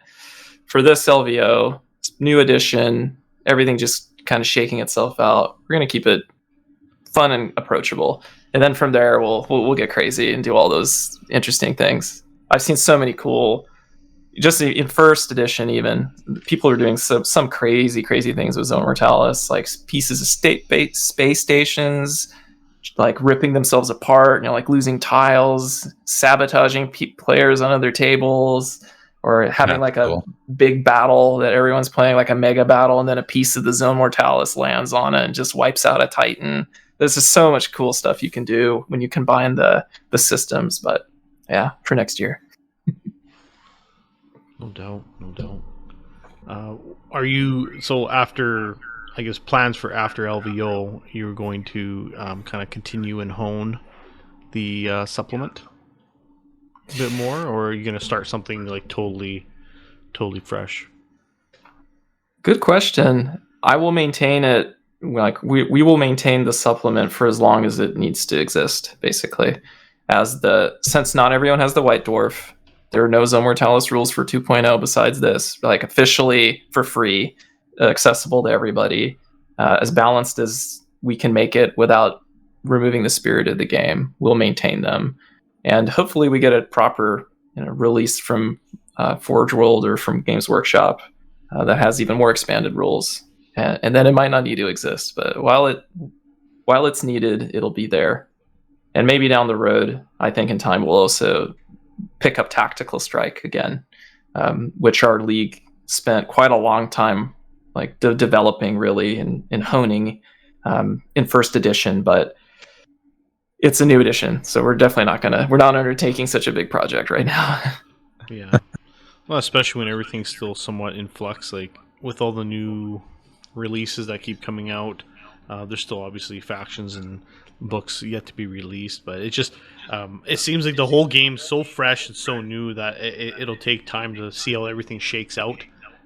for this LVO new edition, everything just kind of shaking itself out. We're gonna keep it fun and approachable, and then from there we'll get crazy and do all those interesting things. I've seen so many cool, just in first edition even, people are doing some crazy things with Zone Mortalis, like pieces of space stations, like ripping themselves apart, like losing tiles, sabotaging players on other tables, or having a big battle that everyone's playing, like a mega battle, and then a piece of the Zone Mortalis lands on it and just wipes out a Titan. There's just so much cool stuff you can do when you combine the systems, but yeah, for next year. No doubt. Are you, so after, I guess, plans for after LVO, you're going to kind of continue and hone the supplement a bit more, or are you going to start something like totally fresh? Good question. I will maintain it. Like we will maintain the supplement for as long as it needs to exist, basically. Since not everyone has the White Dwarf, there are no Zone Mortalis rules for 2.0 besides this, like officially for free, accessible to everybody, as balanced as we can make it without removing the spirit of the game. We'll maintain them, and hopefully we get a proper release from Forge World or from Games Workshop that has even more expanded rules, and then it might not need to exist. But while it's needed, it'll be there, and maybe down the road, I think in time we'll also pick up Tactical Strike again, which our league spent quite a long time developing really and honing in first edition, but it's a new edition, so we're not undertaking such a big project right now. Yeah. Well, especially when everything's still somewhat in flux, like with all the new releases that keep coming out, there's still obviously factions and books yet to be released, but it just it seems like the whole game's so fresh and so new that it'll take time to see how everything shakes out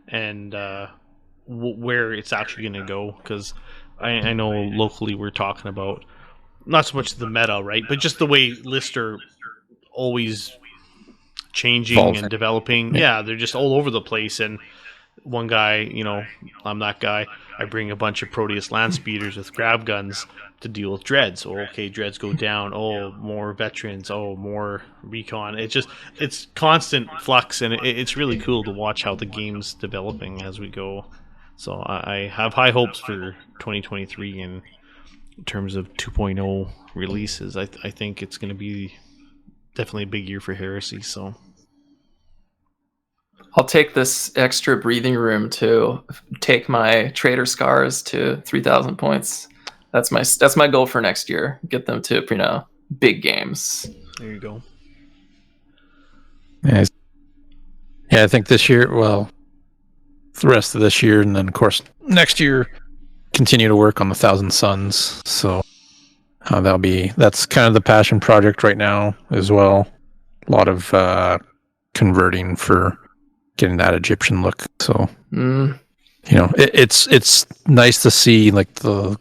and where it's actually going to go, because I know locally we're talking about not so much the meta, right, but just the way lists are always changing Evolving. And developing. Yeah, they're just all over the place, and one guy, I'm that guy, I bring a bunch of Proteus land speeders with grab guns to deal with dreads. Oh, okay, dreads go down. Oh, more veterans. Oh, more recon. It's constant flux, and it's really cool to watch how the game's developing as we go. So I have high hopes for 2023 in terms of 2.0 releases. I think it's going to be definitely a big year for Heresy. So I'll take this extra breathing room to take my Trader Scars to 3,000 points. That's my goal for next year. Get them to big games. There you go. Yeah, I think this year, well, the rest of this year, and then of course next year, continue to work on the 1,000 Suns. So that's kind of the passion project right now as well. A lot of converting for getting that Egyptian look. So it's nice to see like the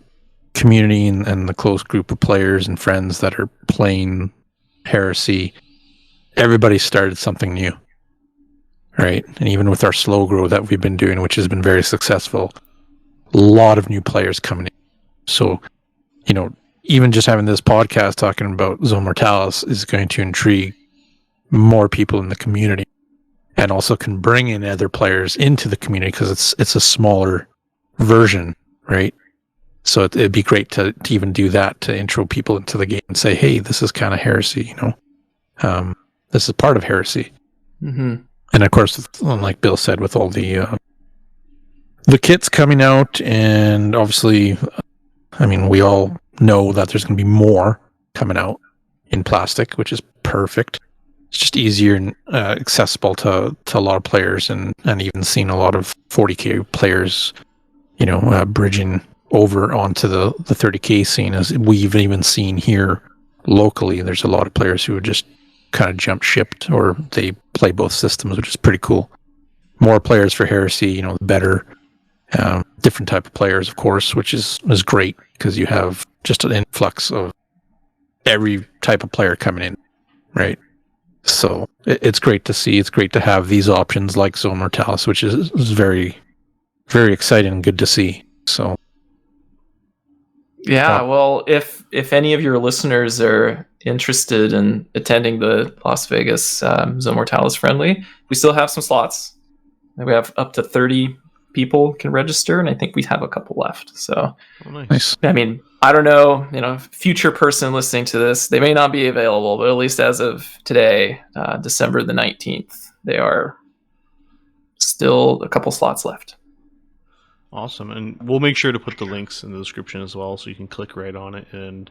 community and the close group of players and friends that are playing Heresy. Everybody started something new, right? And even with our slow grow that we've been doing, which has been very successful, a lot of new players coming in. So even just having this podcast talking about Zone Mortalis is going to intrigue more people in the community, and also can bring in other players into the community because it's a smaller version, right? So it'd be great to even do that, to intro people into the game and say, hey, this is kind of Heresy, This is part of Heresy. Mm-hmm. And of course, like Bill said, with all the kits coming out, and obviously, I mean, we all know that there's going to be more coming out in plastic, which is perfect. It's just easier and accessible to a lot of players, and even seeing a lot of 40k players, bridging over onto the 30k scene, as we've even seen here locally. There's a lot of players who just kind of jump shipped, or they play both systems, which is pretty cool. More players for Heresy, the better. Different type of players, of course, which is great, because you have just an influx of every type of player coming in, right? So it's great to see. It's great to have these options like Zone Mortalis, which is very, very exciting and good to see. So yeah, well, if any of your listeners are interested in attending the Las Vegas Zone Mortalis Friendly, we still have some slots. We have up to 30 people can register, and I think we have a couple left. So, nice. I mean, I don't know, future person listening to this, they may not be available, but at least as of today, December the 19th, they are still a couple slots left. Awesome. And we'll make sure to put the links in the description as well, so you can click right on it and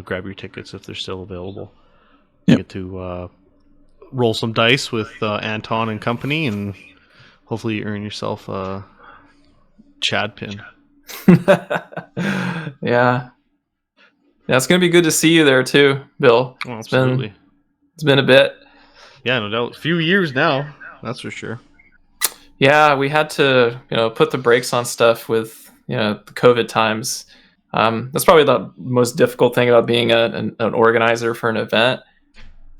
grab your tickets if they're still available. You get to roll some dice with Anton and company, and hopefully you earn yourself a Chad pin. Yeah, it's gonna be good to see you there too, Bill. Oh, absolutely. It's been a bit. Yeah, no doubt. A few years now, that's for sure. Yeah, we had to put the brakes on stuff with the COVID times. That's probably the most difficult thing about being an organizer for an event,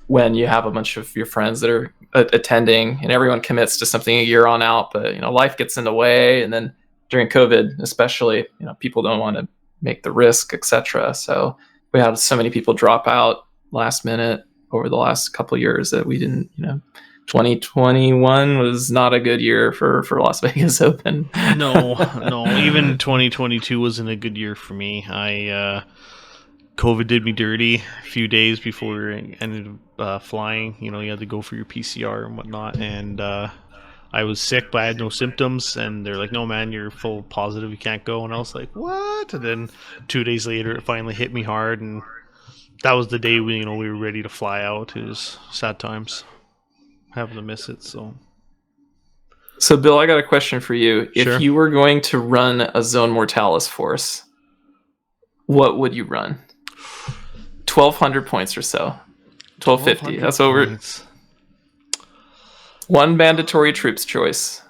when you have a bunch of your friends that are attending and everyone commits to something a year on out, but life gets in the way, and then during COVID especially, people don't want to make the risk, etc. So we had so many people drop out last minute over the last couple of years that we didn't. 2021 was not a good year for Las Vegas Open. No, even 2022 wasn't a good year for me. COVID did me dirty a few days before we ended up flying. You had to go for your PCR and whatnot, and I was sick, but I had no symptoms, and they're like, no man, you're full positive, you can't go. And I was like, what? And then 2 days later it finally hit me hard, and that was the day we were ready to fly out. It was sad times having to miss it. So Bill, I got a question for you. Sure. If you were going to run a Zone Mortalis force, what would you run? 1,200 points or so. 1,250. That's over. One mandatory troops choice.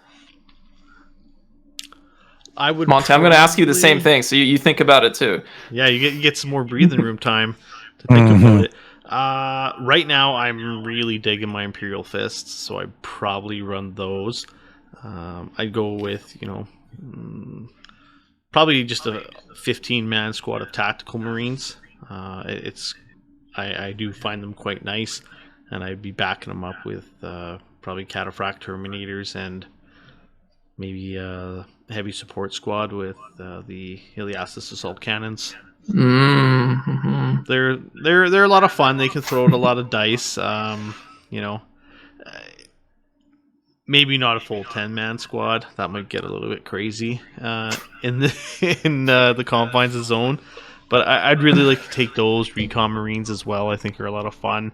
I would. Monte, I'm going to ask you the same thing, so you think about it too. Yeah, you get some more breathing room time to think about it. Right now, I'm really digging my Imperial fists, so I'd probably run those. I'd go with probably just a 15-man squad of tactical Marines. I do find them quite nice, and I'd be backing them up with probably Cataphract Terminators and maybe a heavy support squad with the Iliasis Assault Cannons. Mm-hmm. They're a lot of fun. They can throw out a lot of dice. Maybe not a full 10-man squad. That might get a little bit crazy in the confines of Zone. But I'd really like to take those Recon Marines as well. I think are a lot of fun.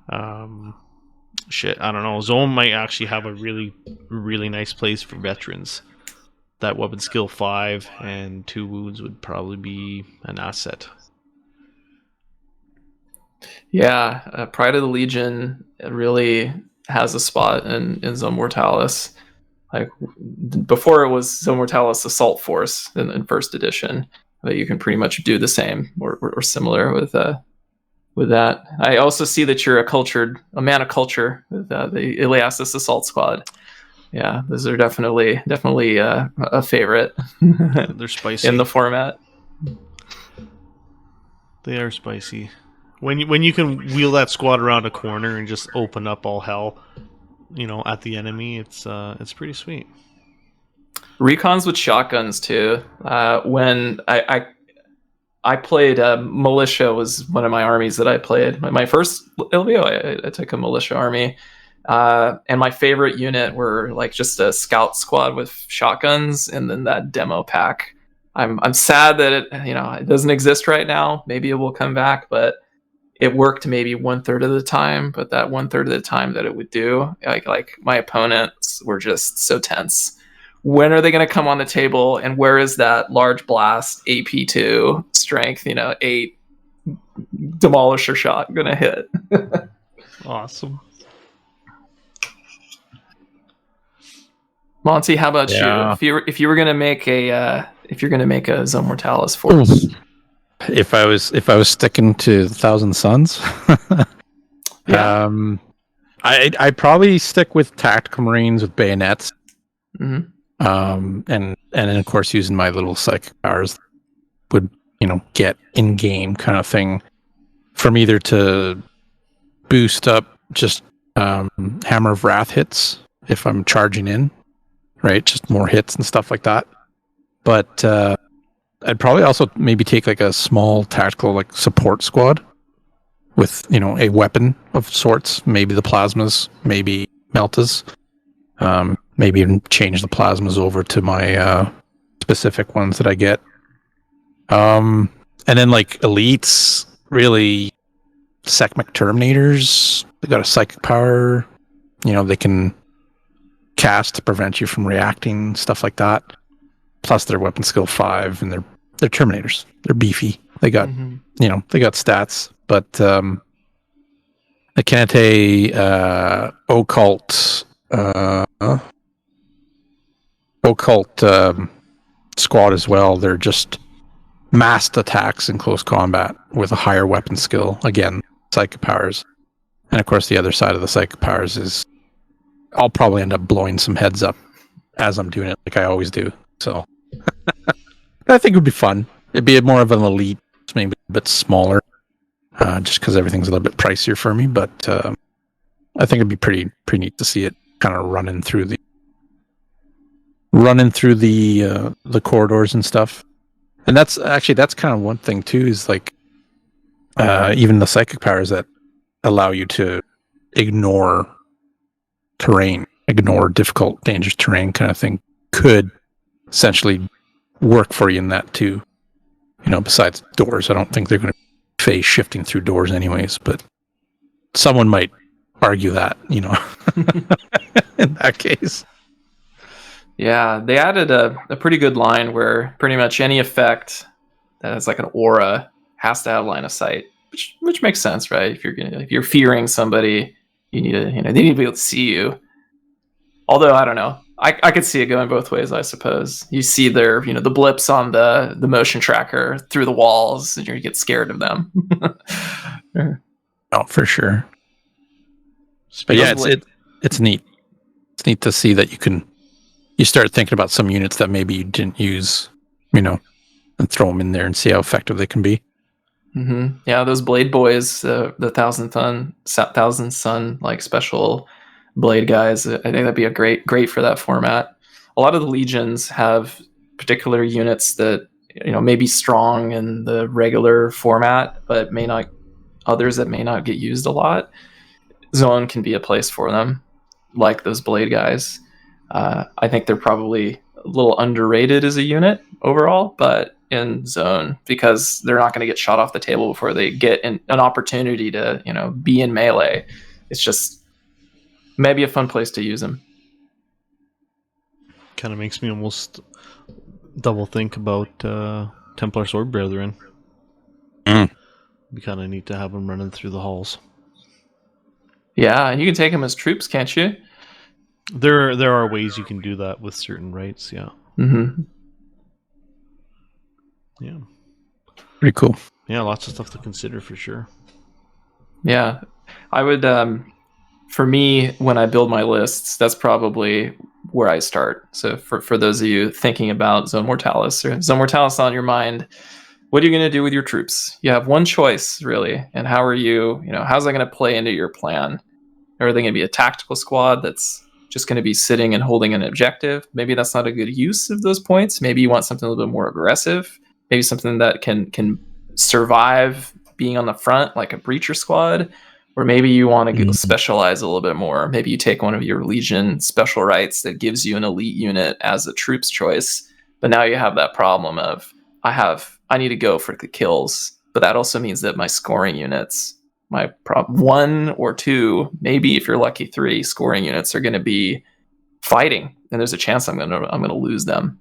I don't know. Zone might actually have a really, really nice place for veterans. That weapon skill 5 and 2 wounds would probably be an asset. Yeah, Pride of the Legion really has a spot in Zone Mortalis. Like before, it was Zone Mortalis Assault Force in first edition, but you can pretty much do the same or similar with that. I also see that you're a man of culture with the Iliasis Assault Squad. Yeah, those are definitely a favorite. They're spicy in the format. They are spicy. When you can wheel that squad around a corner and just open up all hell, at the enemy, it's pretty sweet. Recons with shotguns too. When I played militia was one of my armies that I played. My first LVO, I took a militia army, and my favorite unit were like just a scout squad with shotguns, and then that demo pack. I'm sad that it doesn't exist right now. Maybe it will come back, but it worked maybe 1/3 of the time. But that 1/3 of the time that it would do, like my opponents were just so tense. When are they going to come on the table, and where is that large blast AP2 strength 8 demolisher shot going to hit? Awesome. Monty, how about you? If you were going to make a Zone Mortalis force, if I was sticking to the Thousand Suns, yeah. I'd probably stick with tactical marines with bayonets. Mm-hmm. And then of course using my little psychic powers would get in game kind of thing from either to boost up just Hammer of Wrath hits if I'm charging in, right? Just more hits and stuff like that. But I'd probably also maybe take like a small tactical like support squad with a weapon of sorts, maybe the plasmas, maybe meltas. Maybe even change the plasmas over to my specific ones that I get. And then like elites, really Sekhmet Terminators. They got a psychic power. They can cast to prevent you from reacting, stuff like that. Plus their weapon skill 5, and they're Terminators. They're beefy. They got they got stats. But the Kanate occult squad as well. They're just massed attacks in close combat with a higher weapon skill. Again, psychic powers. And of course the other side of the psychic powers is I'll probably end up blowing some heads up as I'm doing it, like I always do. So I think it would be fun. It'd be more of an elite, maybe a bit smaller, just because everything's a little bit pricier for me. But I think it'd be pretty neat to see it kind of running through the corridors and stuff. And that's kind of one thing too, is like even the psychic powers that allow you to ignore terrain, ignore difficult, dangerous terrain kind of thing could essentially work for you in that too. Besides doors, I don't think they're going to phase shifting through doors anyways, but someone might argue that, in that case. Yeah, they added a pretty good line where pretty much any effect that has like an aura has to have line of sight, which makes sense, right? If you're fearing somebody, you need to they need to be able to see you. Although I don't know, I could see it going both ways. I suppose you see their the blips on the motion tracker through the walls, and you get scared of them. Oh, for sure. But yeah, it's neat. It's neat to see that you start thinking about some units that maybe you didn't use, and throw them in there and see how effective they can be. Mm-hmm. Yeah, those Blade Boys, the Thousand Sun like special Blade guys. I think that'd be a great for that format. A lot of the legions have particular units that may be strong in the regular format, but others that may not get used a lot. Zone can be a place for them, like those Blade guys. I think they're probably a little underrated as a unit overall, but in Zone, because they're not going to get shot off the table before they get an opportunity to be in melee. It's just maybe a fun place to use them. Kind of makes me almost double think about Templar Sword Brethren. It'd be kind of neat to have them running through the halls. Yeah, and you can take them as troops, can't you? There are ways you can do that with certain rights, yeah. Mm-hmm. Yeah. Pretty cool. Yeah, lots of stuff to consider for sure. Yeah. I would, for me, when I build my lists, that's probably where I start. So for those of you thinking about Zone Mortalis or Zone Mortalis on your mind, what are you going to do with your troops? You have one choice, really. And how are how's that going to play into your plan? Are they going to be a tactical squad that's just going to be sitting and holding an objective? Maybe that's not a good use of those points. Maybe you want something a little bit more aggressive. Maybe something that can survive being on the front like a breacher squad, or maybe you want to specialize a little bit more. Maybe you take one of your Legion special rights that gives you an elite unit as a troops choice, but now you have that problem of I need to go for the kills, but that also means that my scoring units, my 1 or 2, maybe if you're lucky 3 scoring units are going to be fighting, and there's a chance I'm going to lose them.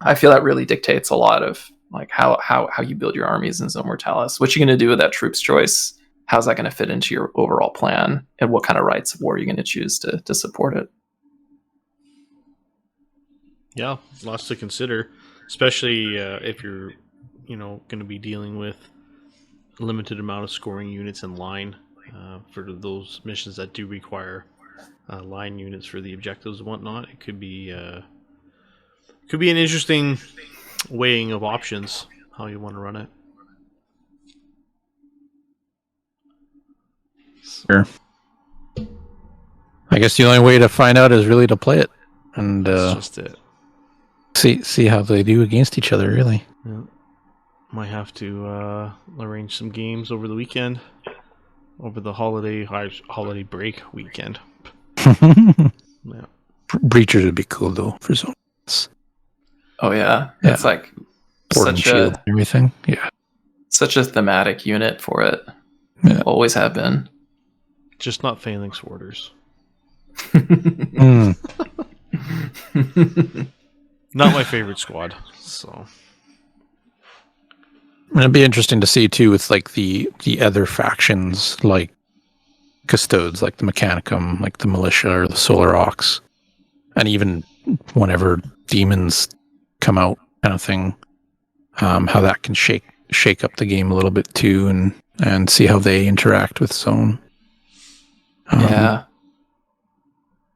I feel that really dictates a lot of like how you build your armies in Zone Mortalis. What you're going to do with that troops choice? How's that going to fit into your overall plan? And what kind of rights of war you're going to choose to support it? Yeah, lots to consider, especially if you're, going to be dealing with a limited amount of scoring units in line for those missions that do require line units for the objectives and whatnot. It could be an interesting weighing of options how you want to run it. Sure. I guess the only way to find out is really to play it, and that's just it. See how they do against each other. Really. Yeah. Might have to arrange some games over the weekend, over the holiday break weekend. Yeah. Breachers would be cool though for zones. Oh yeah, it's like Sword and shield and everything. Yeah, such a thematic unit for it. Yeah. Always have been. Just not Phalanx Warders. Not my favorite squad. So it'd be interesting to see too with like the other factions like Custodes, like the Mechanicum, like the Militia or the Solar Ox, and even whenever demons come out, kind of thing. How that can shake up the game a little bit too, and see how they interact with Zone. Yeah.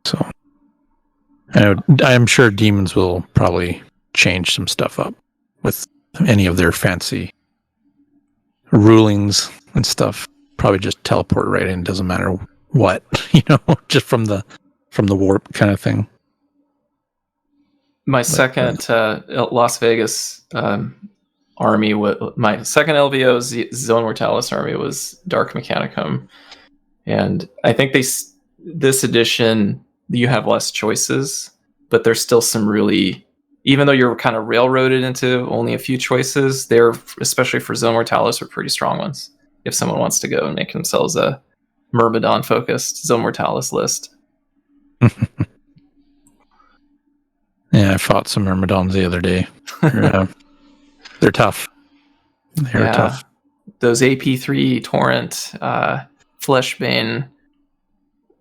So, I'm sure demons will probably change some stuff up with any of their fancy rulings and stuff. Probably just teleport right in. Doesn't matter what, just from the warp kind of thing. My second Las Vegas army, my second LVO Zone Mortalis army was Dark Mechanicum, and I think this edition you have less choices, but there's still some really, even though you're kind of railroaded into only a few choices, they're, especially for Zone Mortalis, are pretty strong ones. If someone wants to go and make themselves a Myrmidon focused Zone Mortalis list. Yeah, I fought some Myrmidons the other day. They're tough. They're tough. Those AP3 Torrent, Fleshbane,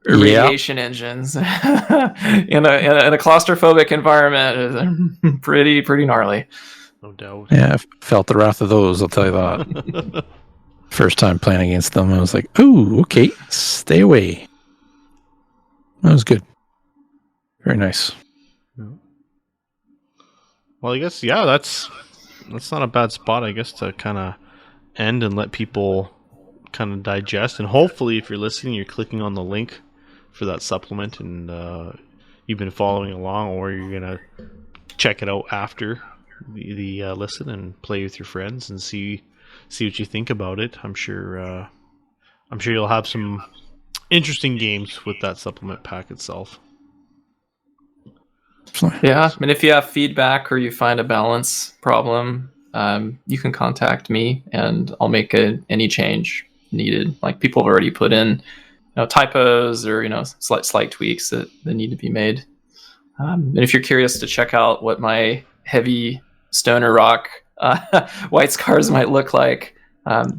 radiation engines in a claustrophobic environment is pretty gnarly. No doubt. Yeah, I felt the wrath of those, I'll tell you that. First time playing against them, I was like, "Ooh, okay, stay away." That was good. Very nice. Well, I guess that's not a bad spot, I guess, to kind of end and let people kind of digest. And hopefully, if you're listening, you're clicking on the link for that supplement, and you've been following along, or you're gonna check it out after the listen and play with your friends and see what you think about it. I'm sure you'll have some interesting games with that supplement pack itself. Yeah, I mean, if you have feedback or you find a balance problem, you can contact me and I'll make any change needed. Like, people have already put in typos or slight tweaks that need to be made. And if you're curious to check out what my heavy stoner rock white scars might look like,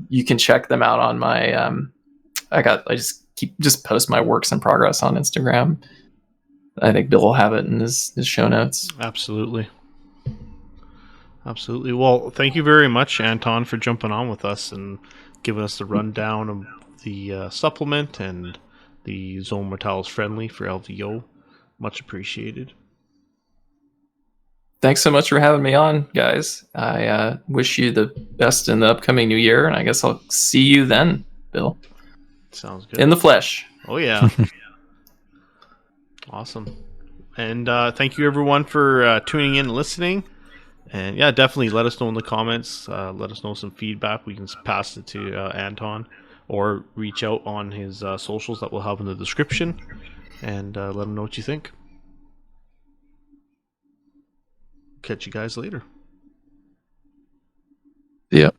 you can check them out on my I just post my works in progress on Instagram. I think Bill will have it in his show notes. Absolutely. Well, thank you very much, Anton, for jumping on with us and giving us the rundown of the supplement and the Zone Mortalis Friendly for LVO. Much appreciated. Thanks so much for having me on, guys. I wish you the best in the upcoming new year, and I guess I'll see you then, Bill. Sounds good. In the flesh. Oh, yeah. Awesome. And thank you, everyone, for tuning in and listening. And yeah, definitely let us know in the comments. Let us know some feedback. We can pass it to Anton, or reach out on his socials that we'll have in the description, and let him know what you think. Catch you guys later. Yep.